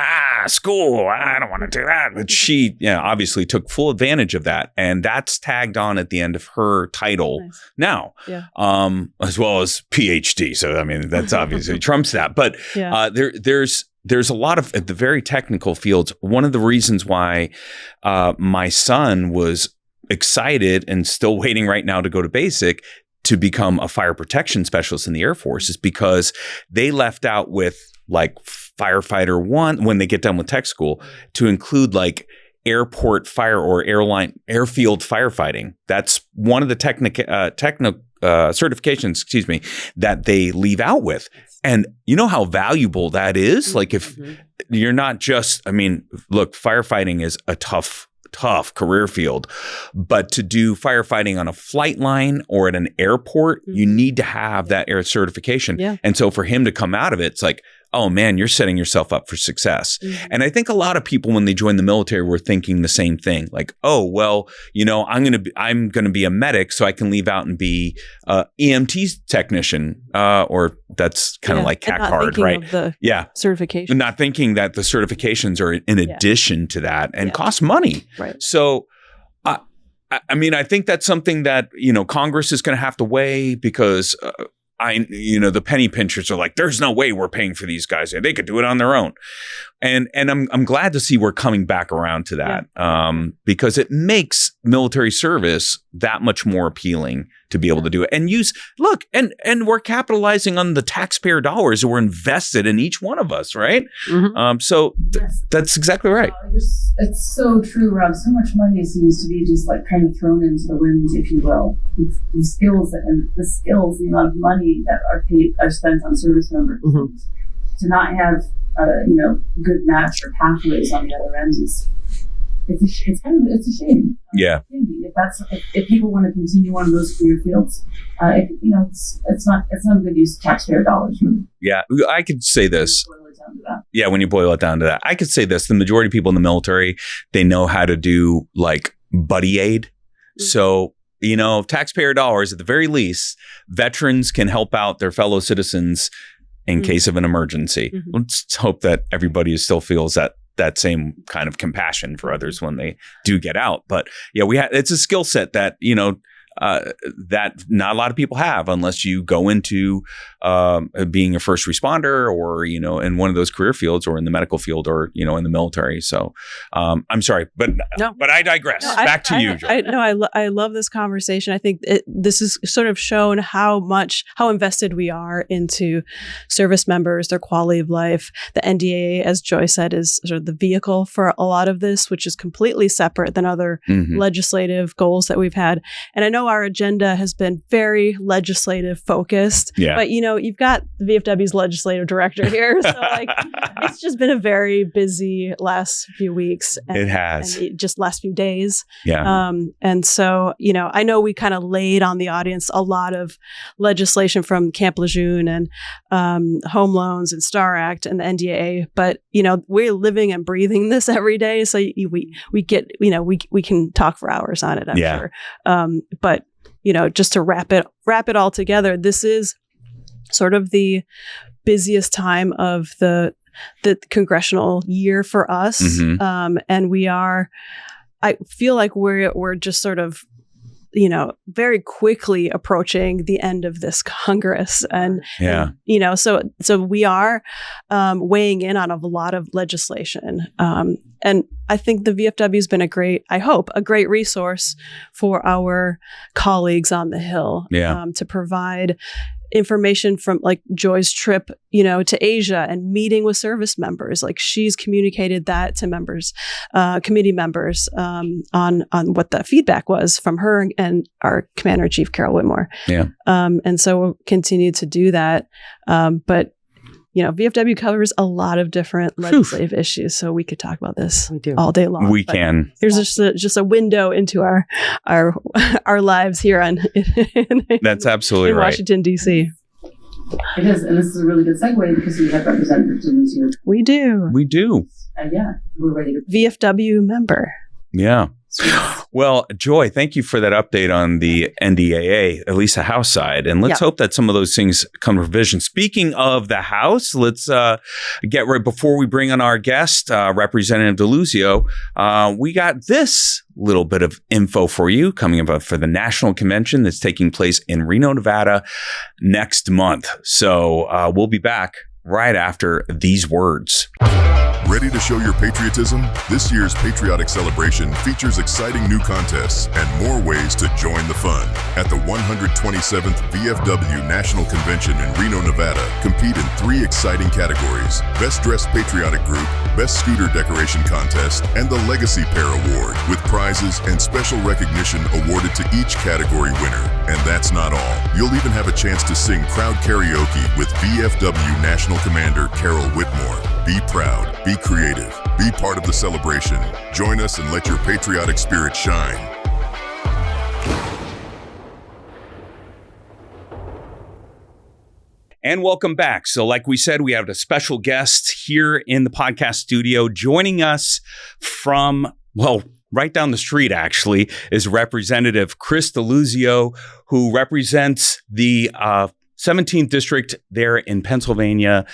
school, I don't want to do that. But she obviously took full advantage of that. And that's tagged on at the end of her title now, as well as PhD. So, I mean, that's obviously trumps that. But there's a lot of, at the very technical fields, one of the reasons why my son was excited and still waiting right now to go to basic to become a fire protection specialist in the Air Force is because they left out with like firefighter 1 when they get done with tech school to include like airport fire or airfield firefighting. That's one of the technical certifications, that they leave out with. And you know how valuable that is? Like if you're not just, look, firefighting is a tough career field, but to do firefighting on a flight line or at an airport, you need to have that air certification. And so for him to come out of it, it's like, oh man, you're setting yourself up for success. And I think a lot of people when they join the military were thinking the same thing. Like, oh, well, I'm going to be a medic, so I can leave out and be EMT technician, or that's kind of like CAC card, right? Certification. Not thinking that the certifications are in addition to that and cost money. Right. So, I think that's something that, Congress is going to have to weigh because the penny pinchers are like, there's no way we're paying for these guys. They could do it on their own. And I'm glad to see we're coming back around to that because it makes military service that much more appealing to be able to do it and and we're capitalizing on the taxpayer dollars that were invested in each one of us, right? So that's exactly right. It's so true, Rob. So much money seems to be just like kind of thrown into the wind, if you will. The skills, the amount of money that are spent on service members. To not have good match or pathways on the other end it's a shame. If people want to continue on those career fields, it's not a good use of taxpayer dollars. Really. Yeah, I could say this. When you boil it down to that, I could say this: the majority of people in the military, they know how to do like buddy aid. So taxpayer dollars at the very least, veterans can help out their fellow citizens in case of an emergency. Let's hope that everybody still feels that same kind of compassion for others when they do get out. But it's a skill set that, that not a lot of people have unless you go into being a first responder or, in one of those career fields or in the medical field or, in the military. So I'm sorry, but I digress. Back to you, Joe. I love this conversation. I think this has sort of shown how invested we are into service members, their quality of life. The NDAA, as Joy said, is sort of the vehicle for a lot of this, which is completely separate than other legislative goals that we've had. And I know know our agenda has been very legislative focused, but you've got the VFW's legislative director here. So like, it's just been a very busy last few weeks. And, it has. And just last few days. Yeah. And so, I know we kind of laid on the audience a lot of legislation from Camp Lejeune and home loans and STAR Act and the NDAA, but we're living and breathing this every day. So we get, we can talk for hours on it, I'm sure. But just to wrap it all together, this is sort of the busiest time of the congressional year for us. Mm-hmm. And I feel like we're just sort of, very quickly approaching the end of this Congress. And so we are weighing in on a lot of legislation. And I think the VFW has been a great resource for our colleagues on the Hill to provide information from like Joy's trip, to Asia and meeting with service members. Like she's communicated that to members, committee members, on what the feedback was from her and our Commander-in-Chief, Carol Whitmore. Yeah. And so we'll continue to do that. But VFW covers a lot of different legislative issues, so we could talk about this all day long. We can. There's just a window into our lives here That's absolutely in right. Washington, D.C. It is, and this is a really good segue because we have Representative Deluzio. We do. And we're ready to VFW member. Yeah. Well, Joy, thank you for that update on the NDAA, at least the House side. And let's hope that some of those things come to revision. Speaking of the House, let's get right before we bring on our guest, Representative Deluzio. We got this little bit of info for you coming up for the National Convention that's taking place in Reno, Nevada next month. So we'll be back right after these words. Ready to show your patriotism? This year's Patriotic Celebration features exciting new contests and more ways to join the fun. At the 127th VFW National Convention in Reno, Nevada, compete in 3 exciting categories: Best Dressed Patriotic Group, Best Scooter Decoration Contest, and the Legacy Pair Award, with prizes and special recognition awarded to each category winner. And that's not all. You'll even have a chance to sing crowd karaoke with VFW National Commander Carol Whitmore. Be proud, be creative, be part of the celebration. Join us and let your patriotic spirit shine. And welcome back. So like we said, we have a special guest here in the podcast studio. Joining us from, right down the street, actually, is Representative Chris Deluzio, who represents the 17th District there in Pennsylvania,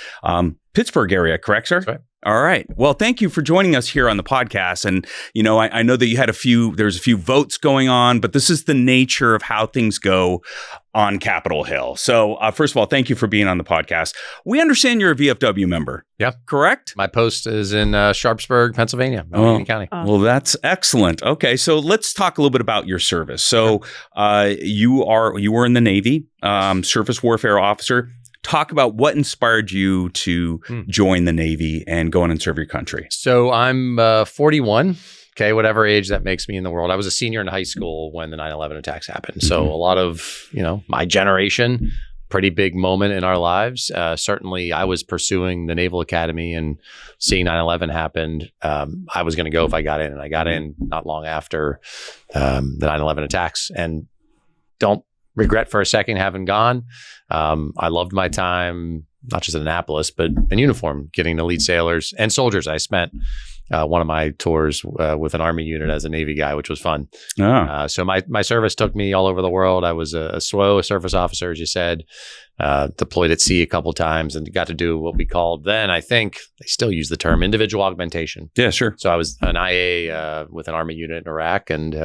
Pittsburgh area, correct, sir? That's right. All right. Well, thank you for joining us here on the podcast. And, I know that you had there's a few votes going on, but this is the nature of how things go on Capitol Hill. So first of all, thank you for being on the podcast. We understand you're a VFW member. Yep. Correct? My post is in Sharpsburg, Pennsylvania, Allegheny County. Well, that's excellent. Okay. So let's talk a little bit about your service. So you were in the Navy, surface warfare officer. Talk about what inspired you to join the Navy and go on and serve your country. So I'm 41. Okay, whatever age that makes me in the world. I was a senior in high school when the 9/11 attacks happened. So a lot of, my generation, pretty big moment in our lives. Certainly, I was pursuing the Naval Academy and seeing 9/11 happened. I was going to go if I got in, and I got in not long after the 9/11 attacks. And don't regret for a second having gone. I loved my time, not just in Annapolis, but in uniform, getting to lead sailors and soldiers. I spent one of my tours with an Army unit as a Navy guy, which was fun. So my service took me all over the world. I was a SWO, a surface officer, as you said, deployed at sea a couple times and got to do what we called then, I think they still use the term individual augmentation. Yeah, sure. So I was an IA with an Army unit in Iraq and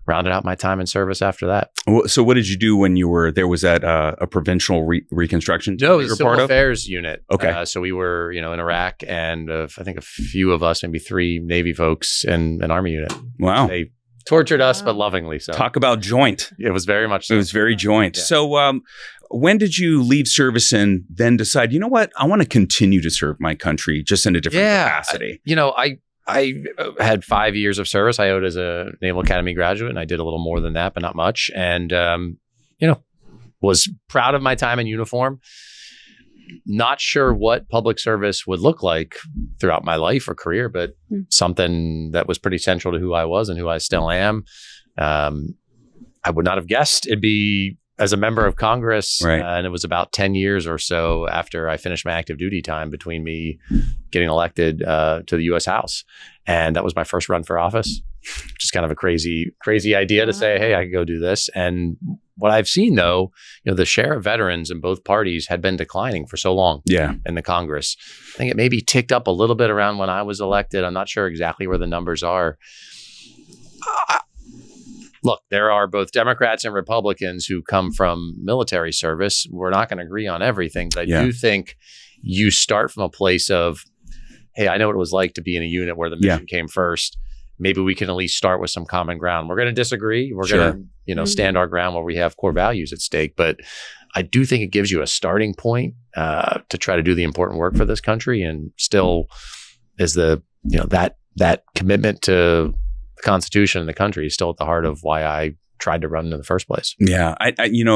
rounded out my time in service after that. So what did you do when you were there? Was that a provincial reconstruction? No, it was a civil affairs unit. Okay. So we were, in Iraq, and I think a few of us, maybe 3 Navy folks in an Army unit. Wow. They tortured us, but lovingly so. Talk about joint. It was very much so. It was very joint. Yeah. So when did you leave service and then decide, you know what, I want to continue to serve my country just in a different capacity? I had 5 years of service. I owed as a Naval Academy graduate, and I did a little more than that, but not much. And, was proud of my time in uniform. Not sure what public service would look like throughout my life or career, but something that was pretty central to who I was and who I still am. I would not have guessed it'd be as a member of Congress. Right. And it was about 10 years or so after I finished my active duty time between me getting elected to the U.S. House. And that was my first run for office. Just kind of a crazy idea to say, hey, I could go do this. And what I've seen, though, the share of veterans in both parties had been declining for so long in the Congress. I think it maybe ticked up a little bit around when I was elected. I'm not sure exactly where the numbers are. Look, there are both Democrats and Republicans who come from military service. We're not going to agree on everything, but I do think you start from a place of, hey, I know what it was like to be in a unit where the mission came first. Maybe we can at least start with some common ground. We're going to disagree. We're going to, stand our ground where we have core values at stake. But I do think it gives you a starting point to try to do the important work for this country, and still is the, that commitment to the Constitution and the country is still at the heart of why I tried to run in the first place. Yeah. I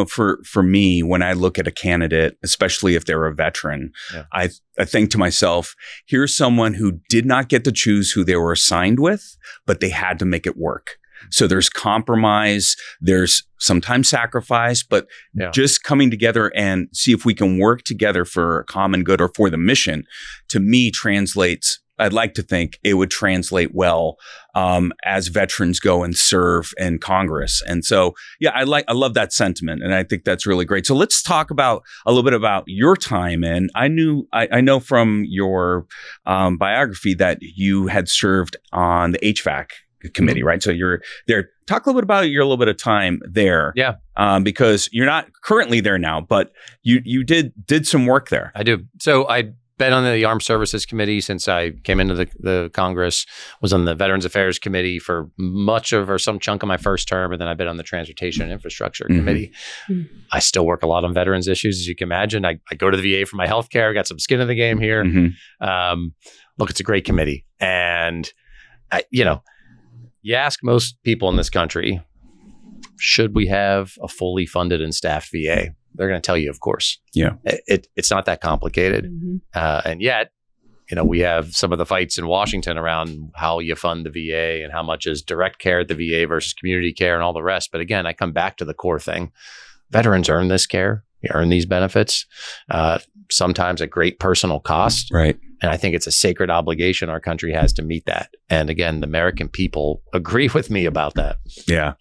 for me, when I look at a candidate, especially if they're a veteran, I think to myself, here's someone who did not get to choose who they were assigned with, but they had to make it work. So there's compromise, there's sometimes sacrifice, but just coming together and see if we can work together for a common good or for the mission, to me translates. I'd like to think it would translate well as veterans go and serve in Congress. And so, I love that sentiment. And I think that's really great. So let's talk a little bit about your time. And I know from your biography that you had served on the HVAC committee, right? So you're there. Talk a little bit about your little bit of time there. Yeah. Because you're not currently there now, but you did some work there. I do. So I've been on the Armed Services Committee since I came into the Congress, was on the Veterans Affairs Committee for some chunk of my first term, and then I've been on the Transportation and Infrastructure Committee. I still work a lot on veterans issues, as you can imagine. I go to the VA for my healthcare. I got some skin in the game here. Look, it's a great committee. And, you ask most people in this country, should we have a fully funded and staffed VA? They're going to tell you, of course. Yeah. It's not that complicated. And yet, we have some of the fights in Washington around how you fund the VA and how much is direct care at the VA versus community care and all the rest. But again, I come back to the core thing. Veterans earn this care. You earn these benefits, sometimes at great personal cost. Right. And I think it's a sacred obligation our country has to meet that. And again, the American people agree with me about that. Yeah.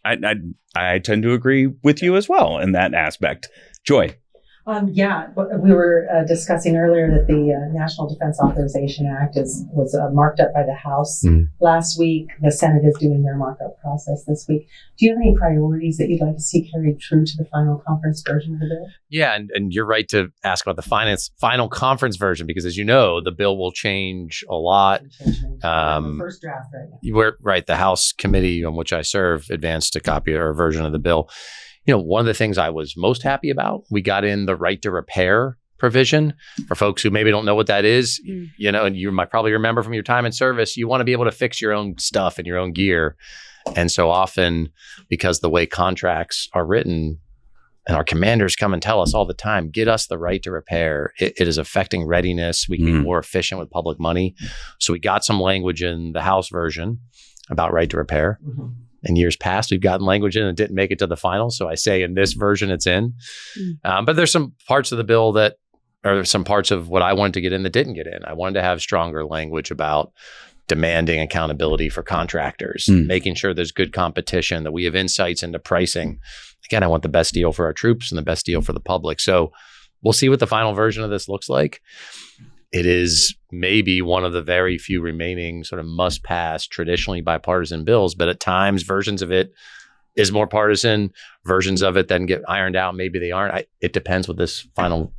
I tend to agree with you as well in that aspect. Joy. We were discussing earlier that the National Defense Authorization Act was marked up by the House last week. The Senate is doing their markup process this week. Do you have any priorities that you'd like to see carried through to the final conference version of the bill? Yeah, and you're right to ask about the final conference version, because as you know, the bill will change a lot. The first draft right now. Right. The House committee on which I serve advanced a copy or a version of the bill. One of the things I was most happy about, we got in the right to repair provision. For folks who maybe don't know what that is, and you might probably remember from your time in service, you want to be able to fix your own stuff and your own gear. And so often, because the way contracts are written, and our commanders come and tell us all the time, get us the right to repair. It is affecting readiness. We can be more efficient with public money. So we got some language in the House version about right to repair. In years past, we've gotten language in and didn't make it to the final. So I say in this version, it's in. But there's some parts of the bill or some parts of what I wanted to get in that didn't get in. I wanted to have stronger language about demanding accountability for contractors, making sure there's good competition, that we have insights into pricing. Again, I want the best deal for our troops and the best deal for the public. So we'll see what the final version of this looks like. It is maybe one of the very few remaining sort of must-pass, traditionally bipartisan bills, but at times versions of it is more partisan. Versions of it then get ironed out. Maybe they aren't. It depends what this final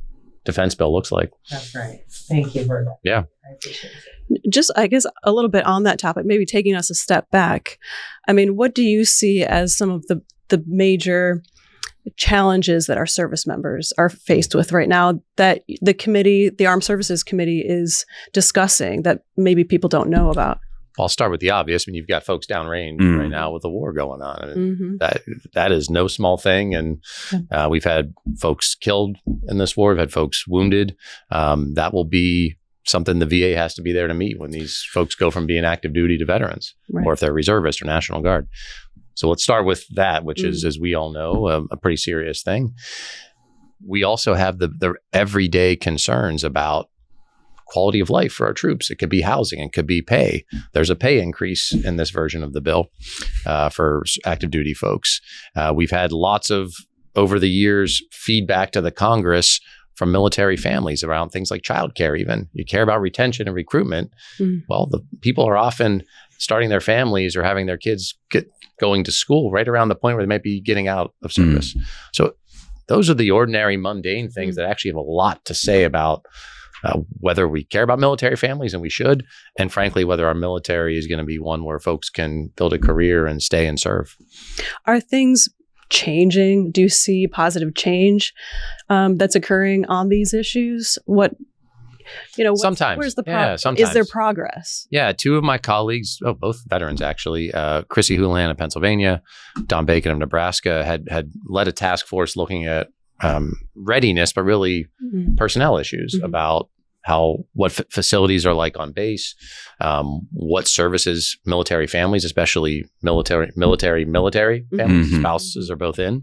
defense bill looks like. That's right. Thank you for that. Yeah. I appreciate it. Just, I guess, a little bit on that topic, maybe taking us a step back. I mean, what do you see as some of the major challenges that our service members are faced with right now that the Armed Services Committee is discussing that maybe people don't know about? I'll start with the obvious. I mean, you've got folks downrange right now with the war going on. I mean, that is no small thing. And we've had folks killed in this war. We've had folks wounded. That will be something the VA has to be there to meet when these folks go from being active duty to veterans, or if they're reservists or National Guard. So let's start with that, which is, as we all know, a pretty serious thing. We also have the everyday concerns about quality of life for our troops. It could be housing, it could be pay. There's a pay increase in this version of the bill for active duty folks. We've had lots of, over the years, feedback to the Congress from military families around things like childcare. Even you care about retention and recruitment. Well, the people are often starting their families or having their kids going to school right around the point where they might be getting out of service. So those are the ordinary, mundane things that actually have a lot to say about whether we care about military families, and we should, and frankly, whether our military is going to be one where folks can build a career and stay and serve. Are things changing? Do you see positive change that's occurring on these issues? Sometimes. Where's the sometimes. Is there progress? Yeah, two of my colleagues, both veterans actually, Chrissy Houlihan of Pennsylvania, Don Bacon of Nebraska, had led a task force looking at readiness, but really personnel issues about what facilities are like on base, what services military families, especially military families, spouses are both in,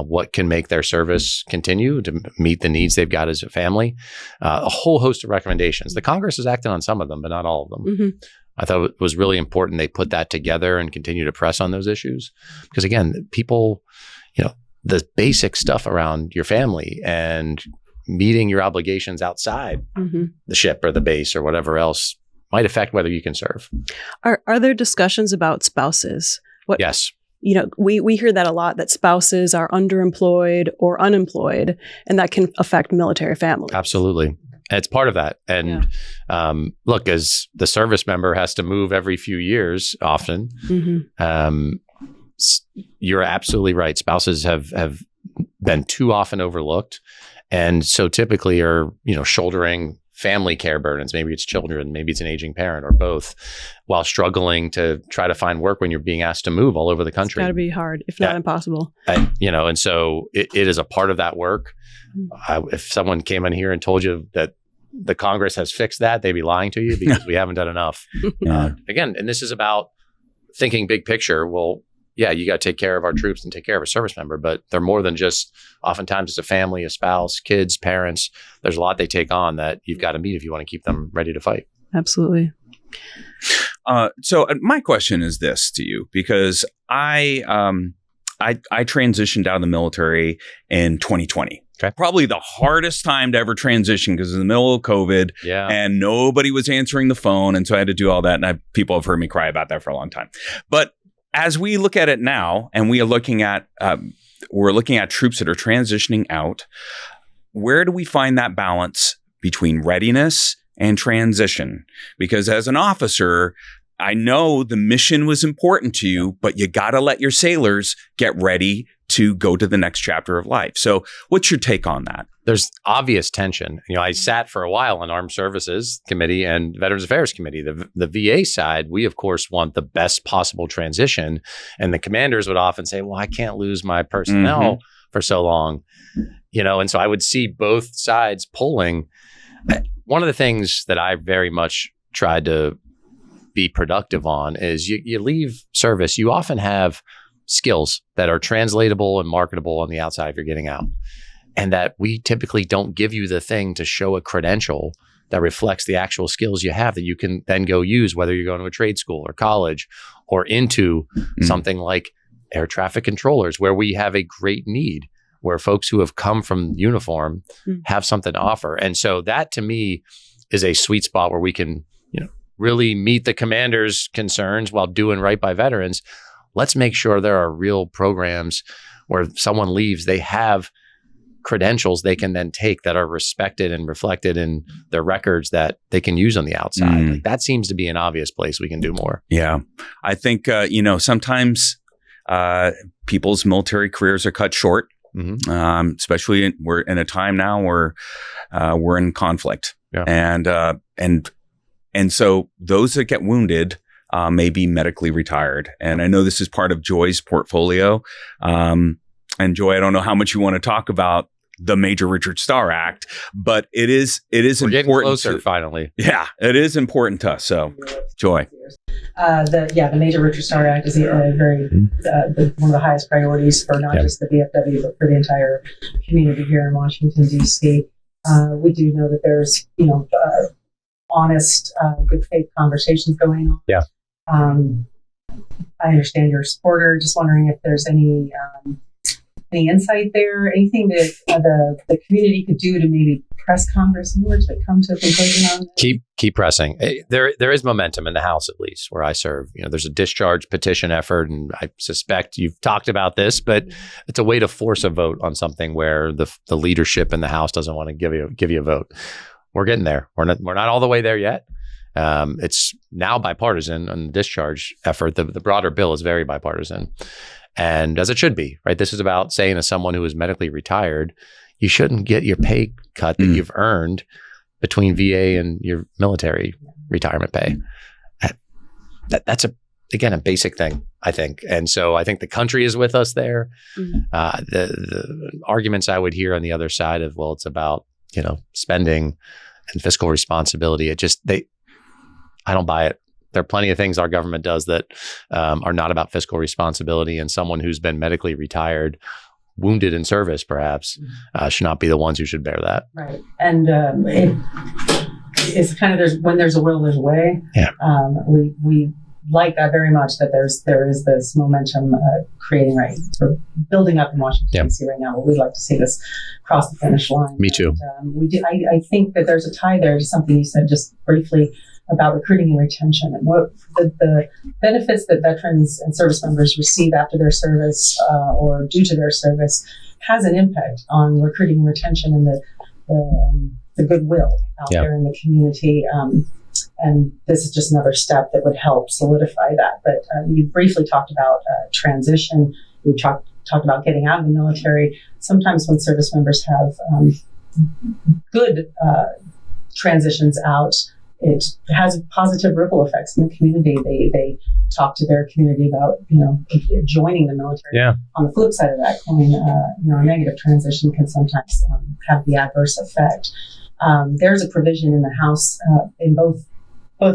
what can make their service continue to meet the needs they've got as a family, a whole host of recommendations. The Congress has acted on some of them, but not all of them. I thought it was really important they put that together and continue to press on those issues. Because again, people, the basic stuff around your family and meeting your obligations outside the ship or the base or whatever else might affect whether you can serve. Are there discussions about spouses? Yes. We hear that a lot, that spouses are underemployed or unemployed, and that can affect military families. Absolutely. It's part of that. And look, as the service member has to move every few years often, you're absolutely right. Spouses have been too often overlooked. And so typically are, shouldering family care burdens. Maybe it's children, maybe it's an aging parent, or both, while struggling to try to find work when you're being asked to move all over the country. It's got to be hard, if not impossible. And so it is a part of that work. If someone came in here and told you that the Congress has fixed that, they'd be lying to you, because we haven't done enough. Again, and this is about thinking big picture. Well, yeah, you got to take care of our troops and take care of a service member, but they're more than just, oftentimes it's a family, a spouse, kids, parents. There's a lot they take on that you've got to meet if you want to keep them ready to fight. Absolutely. So my question is this to you, because I transitioned out of the military in 2020. Okay. Probably the hardest time to ever transition, because in the middle of COVID and nobody was answering the phone. And so I had to do all that. And people have heard me cry about that for a long time. But as we look at it now, and we are looking at troops that are transitioning out, where do we find that balance between readiness and transition? Because as an officer, I know the mission was important to you, but you got to let your sailors get ready to go to the next chapter of life. So what's your take on that? There's obvious tension. I sat for a while on Armed Services Committee and Veterans Affairs Committee. The VA side, we of course want the best possible transition. And the commanders would often say, well, I can't lose my personnel for so long. And so I would see both sides pulling. One of the things that I very much tried to be productive on is you leave service, you often have skills that are translatable and marketable on the outside if you're getting out. And that we typically don't give you the thing to show a credential that reflects the actual skills you have that you can then go use, whether you're going to a trade school or college or into something like air traffic controllers, where we have a great need, where folks who have come from uniform have something to offer. And so that to me is a sweet spot where we can, really meet the commander's concerns while doing right by veterans. Let's make sure there are real programs where if someone leaves, they have credentials they can then take that are respected and reflected in their records that they can use on the outside. Like, that seems to be an obvious place we can do more. Yeah. I think, sometimes people's military careers are cut short, especially we're in a time now where we're in conflict. And so those that get wounded, may be medically retired. And I know this is part of Joy's portfolio. And Joy, I don't know how much you want to talk about the Major Richard Starr Act, but it is We're important. getting closer, finally. Yeah, it is important to us. So, Joy. The Major Richard Starr Act is a very one of the highest priorities for not just the VFW, but for the entire community here in Washington, D.C. We do know that there's, honest, good faith conversations going on. Yeah. I understand you're a supporter. Just wondering if there's any insight there, anything that the community could do to maybe press Congress more to come to a conclusion on this? Keep pressing. There is momentum in the House, at least where I serve. There's a discharge petition effort, and I suspect you've talked about this, but it's a way to force a vote on something where the leadership in the House doesn't want to give you a vote. We're getting there. We're not all the way there yet. It's now bipartisan on the discharge effort. The broader bill is very bipartisan. And as it should be, right? This is about saying to someone who is medically retired, you shouldn't get your pay cut that you've earned between VA and your military retirement pay. That's a basic thing, I think. And so I think the country is with us there. The arguments I would hear on the other side of, well, it's about, spending and fiscal responsibility. I don't buy it. There are plenty of things our government does that are not about fiscal responsibility, and someone who's been medically retired, wounded in service, perhaps, should not be the ones who should bear that. Right. And it's kind of, when there's a will, there's a way. Yeah. We like that very much, that there is this momentum creating, right? We're building up in Washington, D.C. right now. We'd like to see this cross the finish line. Me too. And, I think that there's a tie there to something you said just briefly about recruiting and retention, and what the benefits that veterans and service members receive after their service or due to their service has an impact on recruiting and retention and the goodwill out there in the community. And this is just another step that would help solidify that. But you briefly talked about transition. We talked about getting out of the military. Sometimes when service members have good transitions out, it has positive ripple effects in the community. They talk to their community about, joining the military. Yeah. On the flip side of that coin, a negative transition can sometimes have the adverse effect. There's a provision in the House in both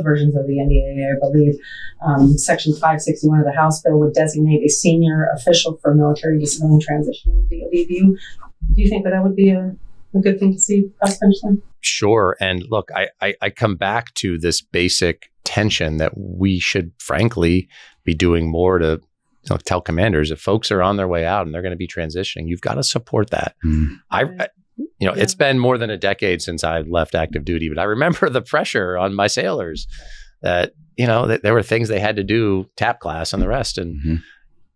versions of the NDAA, I believe. Section 561 of the House bill would designate a senior official for military to civilian transition in the DoD. Do you think that would be a good thing to see cross finish line? Sure. And look, I come back to this basic tension that we should, frankly, be doing more to tell commanders if folks are on their way out and they're going to be transitioning, you've got to support that. It's been more than a decade since I left active duty, but I remember the pressure on my sailors that, that there were things they had to do, TAP class and the rest. And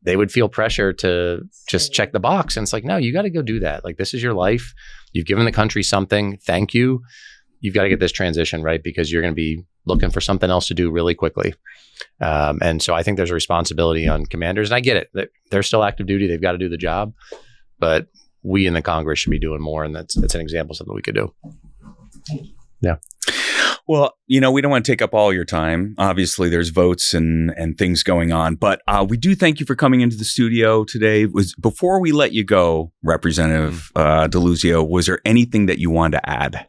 they would feel pressure to just check the box. And it's like, no, you got to go do that. Like, this is your life. You've given the country something. Thank you. You've got to get this transition right, because you're going to be looking for something else to do really quickly. And so I think there's a responsibility on commanders. And I get it. They're still active duty. They've got to do the job. But we in the Congress should be doing more. And that's an example of something we could do. Yeah. Well, we don't want to take up all your time. Obviously, there's votes and things going on, but we do thank you for coming into the studio today. Before we let you go, Representative Deluzio, was there anything that you wanted to add?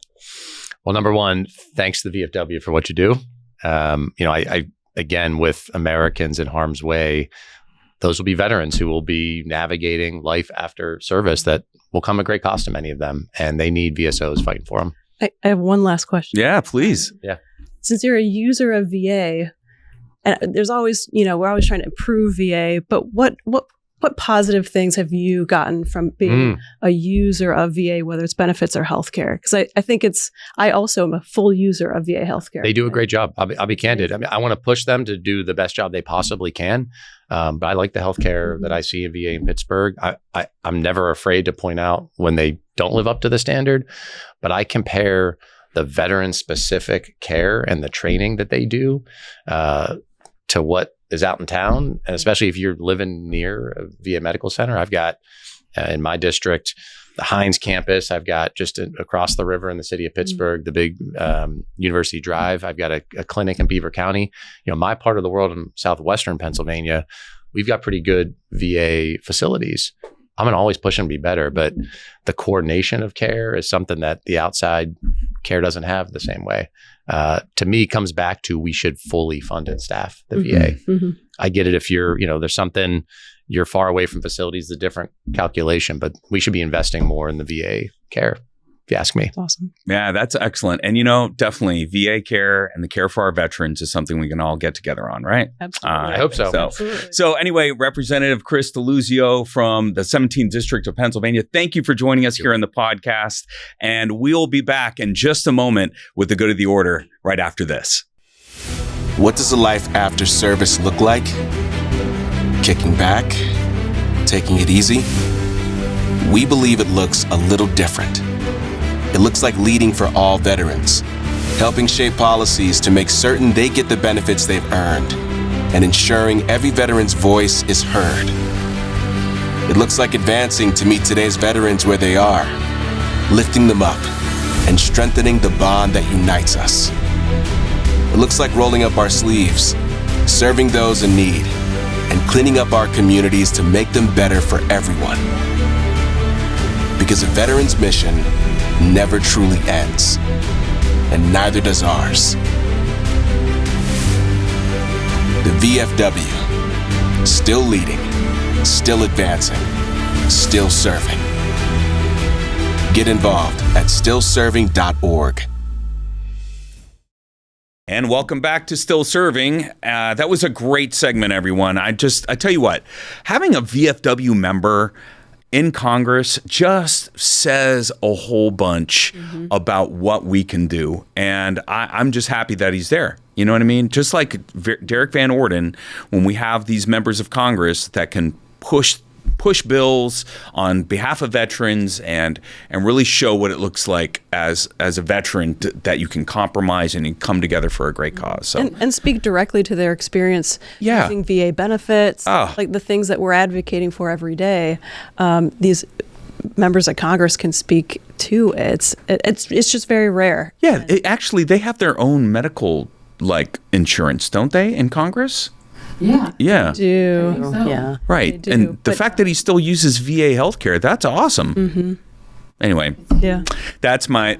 Well, number one, thanks to the VFW for what you do. I again, with Americans in harm's way, those will be veterans who will be navigating life after service that will come at great cost to many of them, and they need VSOs fighting for them. I have one last question. Yeah, please. Yeah. Since you're a user of VA, and there's always, we're always trying to improve VA, but what positive things have you gotten from being a user of VA, whether it's benefits or healthcare? Because I think I also am a full user of VA healthcare. They do a great job. I'll be candid. I mean, I want to push them to do the best job they possibly can. But I like the healthcare that I see in VA in Pittsburgh. I'm never afraid to point out when they don't live up to the standard, but I compare the veteran-specific care and the training that they do to what is out in town. And especially if you're living near a VA medical center, I've got in my district, the Hines campus, I've got just across the river in the city of Pittsburgh, the big University Drive. I've got a clinic in Beaver County. My part of the world in southwestern Pennsylvania, we've got pretty good VA facilities. I'm going to always push them to be better, but the coordination of care is something that the outside care doesn't have the same way. To me, comes back to we should fully fund and staff the VA. Mm-hmm. I get it if you're, there's something, you're far away from facilities, a different calculation, but we should be investing more in the VA care, if you ask me. That's awesome. Yeah, that's excellent. And, definitely VA care and the care for our veterans is something we can all get together on, right? Absolutely. I hope so. Absolutely. So anyway, Representative Chris Deluzio from the 17th District of Pennsylvania, thank you for joining us here on the podcast. And we'll be back in just a moment with the good of the order right after this. What does a life after service look like? Kicking back? Taking it easy? We believe it looks a little different. It looks like leading for all veterans, helping shape policies to make certain they get the benefits they've earned, and ensuring every veteran's voice is heard. It looks like advancing to meet today's veterans where they are, lifting them up, and strengthening the bond that unites us. It looks like rolling up our sleeves, serving those in need, and cleaning up our communities to make them better for everyone. Because a veteran's mission never truly ends, and neither does ours. The VFW, still leading, still advancing, still serving. Get involved at stillserving.org. And welcome back to Still Serving. That was a great segment, everyone. I tell you what, having a VFW member in Congress just says a whole bunch about what we can do. And I'm just happy that he's there. You know what I mean? Just like Derek Van Orden, when we have these members of Congress that can push bills on behalf of veterans and really show what it looks like as a veteran that you can compromise and come together for a great cause. So. And speak directly to their experience using VA benefits, like the things that we're advocating for every day. These members of Congress can speak to it. It's just very rare. Yeah, actually, they have their own medical insurance, don't they, in Congress? Yeah. Yeah. Do. So. Yeah. Right. Do, and the fact that he still uses VA healthcare, that's awesome. Mm-hmm. Anyway. Yeah. That's my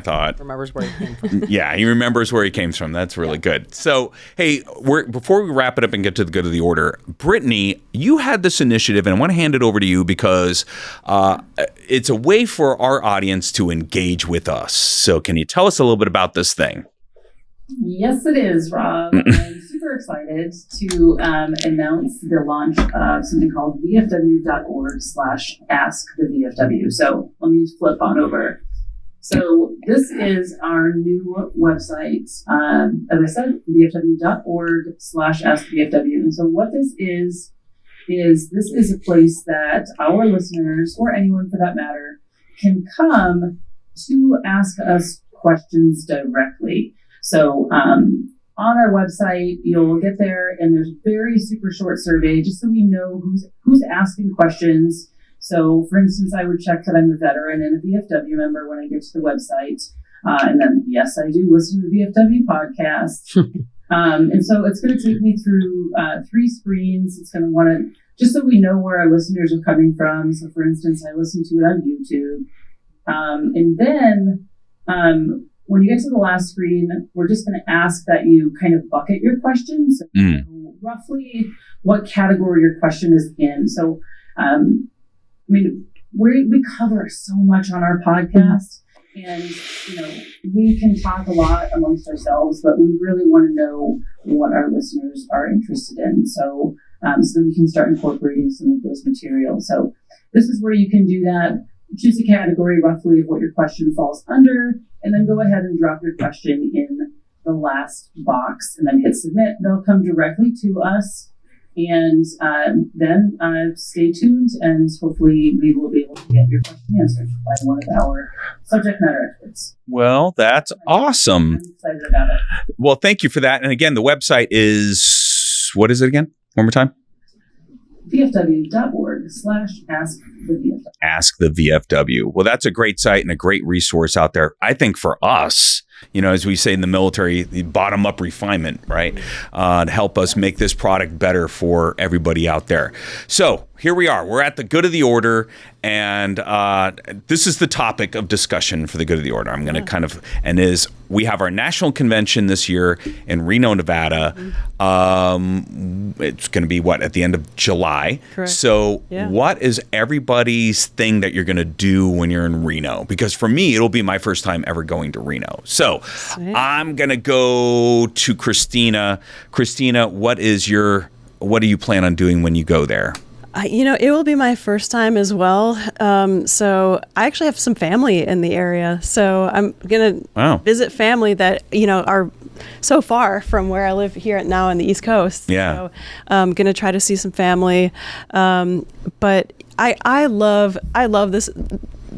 thought. Remembers where he came from. Yeah, he remembers where he came from. That's really good. So, hey, before we wrap it up and get to the good of the order, Brittany, you had this initiative, and I want to hand it over to you because it's a way for our audience to engage with us. So can you tell us a little bit about this thing? Yes, it is, Rob. I'm super excited to announce the launch of something called vfw.org/ask the VFW. So let me just flip on over. So this is our new website. As I said, vfw.org/ask the VFW. And so what this is this is a place that our listeners, or anyone for that matter, can come to ask us questions directly. So on our website, you'll get there, and there's a very super short survey just so we know who's asking questions. So, for instance, I would check that I'm a veteran and a VFW member when I get to the website. And then, yes, I do listen to the VFW podcast. And so it's going to take me through 3 screens. It's going to want to, just so we know where our listeners are coming from. So, for instance, I listen to it on YouTube. And then when you get to the last screen, we're just going to ask that you kind of bucket your questions. So you know roughly what category your question is in. So, we cover so much on our podcast, and, we can talk a lot amongst ourselves, but we really want to know what our listeners are interested in. So, so that we can start incorporating some of those materials. So this is where you can do that. Choose a category roughly of what your question falls under, and then go ahead and drop your question in the last box and then hit submit. They'll come directly to us, and then stay tuned, and hopefully we will be able to get your question answered by one of our subject matter experts. Well, that's awesome. I'm excited about it. Well, thank you for that. And again, the website is, what is it again? One more time? VFW.org/ask .org/ask the VFW. Ask the VFW. Well, that's a great site and a great resource out there. I think for us, as we say in the military, the bottom-up refinement, right? To help us make this product better for everybody out there. So here we are. We're at the good of the order, and this is the topic of discussion for the good of the order. I'm going to we have our national convention this year in Reno, Nevada. It's going to be at the end of July. Correct. So what is everybody's thing that you're going to do when you're in Reno? Because for me, it'll be my first time ever going to Reno. So I'm going to go to Kristina. Kristina, what do you plan on doing when you go there? It will be my first time as well. So I actually have some family in the area. So I'm going to visit family that, are so far from where I live here now on the East Coast. Yeah. So I'm going to try to see some family. But I love this,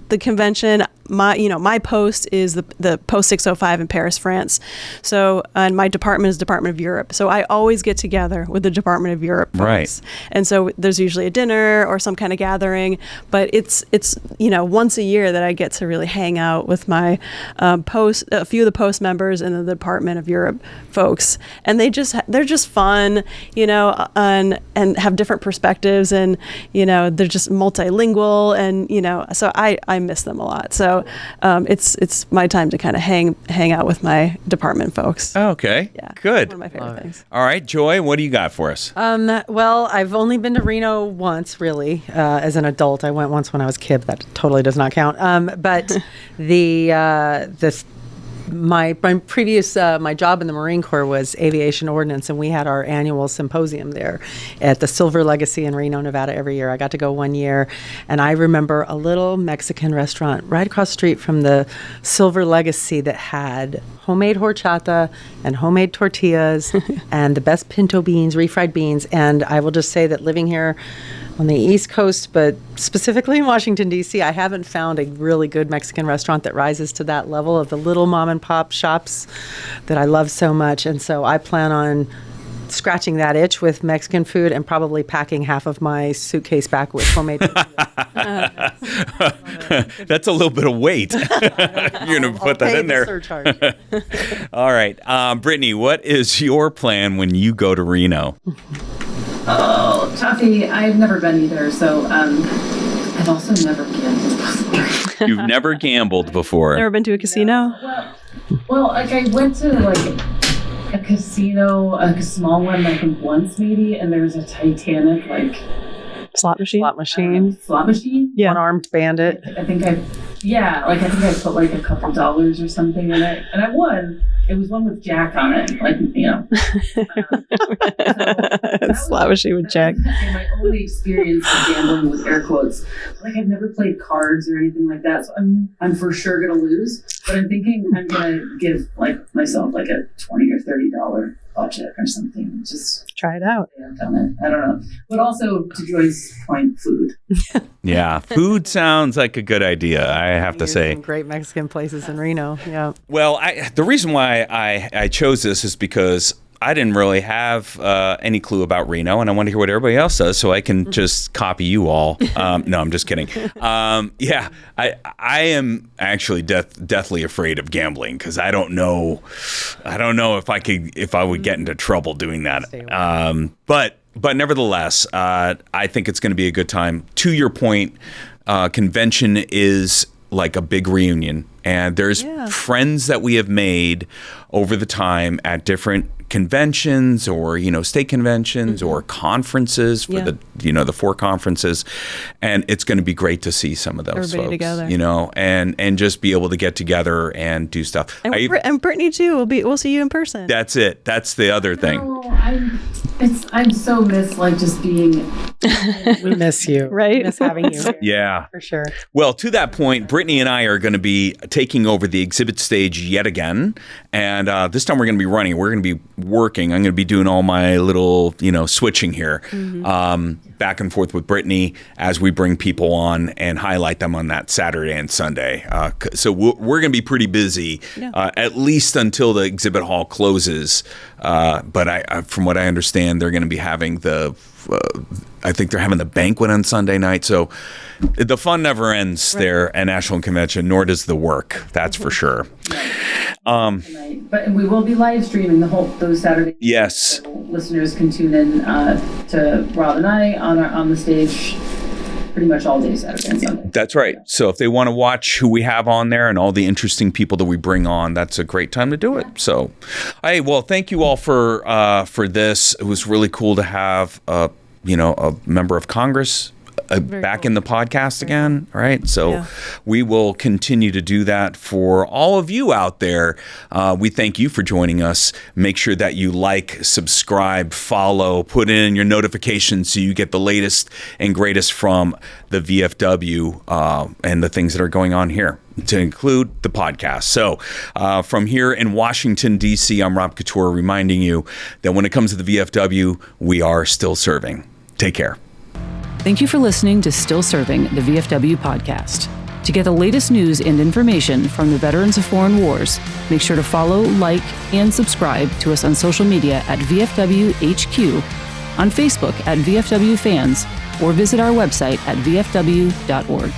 the convention. My post is the post 605 in Paris, France. So, and my department is Department of Europe. So I always get together with the Department of Europe folks. Right. And so there's usually a dinner or some kind of gathering, but it's once a year that I get to really hang out with my a few of the post members and the Department of Europe folks. And they're just fun, and have different perspectives, and they're just multilingual, and so I miss them a lot. So it's my time to kind of hang out with my department folks. Okay. Yeah. Good. One of my favorite things. All right, Joy, what do you got for us? Well, I've only been to Reno once, really, as an adult. I went once when I was a kid. That totally does not count. But my previous my job in the Marine Corps was aviation ordnance, and we had our annual symposium there at the Silver Legacy in Reno, Nevada every year. I got to go one year, and I remember a little Mexican restaurant right across the street from the Silver Legacy that had homemade horchata and homemade tortillas and the best pinto beans, refried beans. And I will just say that living here on the East Coast, but specifically in Washington, D.C., I haven't found a really good Mexican restaurant that rises to that level of the little mom and pop shops that I love so much. And so I plan on scratching that itch with Mexican food and probably packing half of my suitcase back with homemade That's a little bit of weight. You're going to put that in there. Surcharge. All right. Brittany, what is your plan when you go to Reno? Oh, Tuffy, I've never been either, so I've also never gambled before. You've never gambled before? Never been to a casino? Well, I went to a casino, a small one, I think once maybe, and there's a Titanic slot machine. Slot machine. Yeah. One-armed bandit. I think I put a couple dollars or something in it, and I won. It was one with Jack on it, Slot machine with Jack. My only experience of gambling with air quotes. I've never played cards or anything like that, so I'm for sure gonna lose. But I'm thinking I'm gonna give myself a $20 or $30 budget or something. Just try it out. I've done it. I don't know. But also, to Joy's point, food. Yeah, food sounds like a good idea, I have to say. Some great Mexican places in Reno. Yeah. Well, the reason why I chose this is because I didn't really have any clue about Reno, and I want to hear what everybody else does so I can just copy you all. No, I'm just kidding. I am actually deathly afraid of gambling because I don't know if I would get into trouble doing that. But nevertheless, I think it's going to be a good time. To your point, convention is like a big reunion, and there's friends that we have made over the time at different conventions or state conventions or conferences for the 4 conferences, and it's going to be great to see some of those Everybody folks together. and just be able to get together and do stuff. And Brittany too. We'll see you in person. That's it. That's the other thing. I'm so miss just being. We miss you. Right? We miss having you. Yeah. For sure. Well, to that point, Brittany and I are going to be taking over the exhibit stage yet again. And this time we're going to be running. We're going to be working. I'm going to be doing all my little, switching here, back and forth with Brittany as we bring people on and highlight them on that Saturday and Sunday. So we're going to be pretty busy, at least until the exhibit hall closes. But from what I understand, they're going to be having I think they're having the banquet on Sunday night. So the fun never ends there at National Convention, nor does the work. That's for sure. But we will be live streaming those Saturdays. Yes. So listeners can tune in to Rob and I on the stage pretty much all day Saturday and Sunday. That's right. So if they want to watch who we have on there and all the interesting people that we bring on, that's a great time to do it. So, hey, well, thank you all for this. It was really cool to have a member of Congress back in the podcast again, right? So we will continue to do that for all of you out there. We thank you for joining us. Make sure that you like, subscribe, follow, put in your notifications so you get the latest and greatest from the VFW and the things that are going on here, to include the podcast. So from here in Washington, D.C., I'm Rob Couture, reminding you that when it comes to the VFW, we are still serving. Take care. Thank you for listening to Still Serving, the VFW podcast. To get the latest news and information from the veterans of foreign wars, make sure to follow, like, and subscribe to us on social media at VFW HQ, on Facebook at VFW Fans, or visit our website at vfw.org.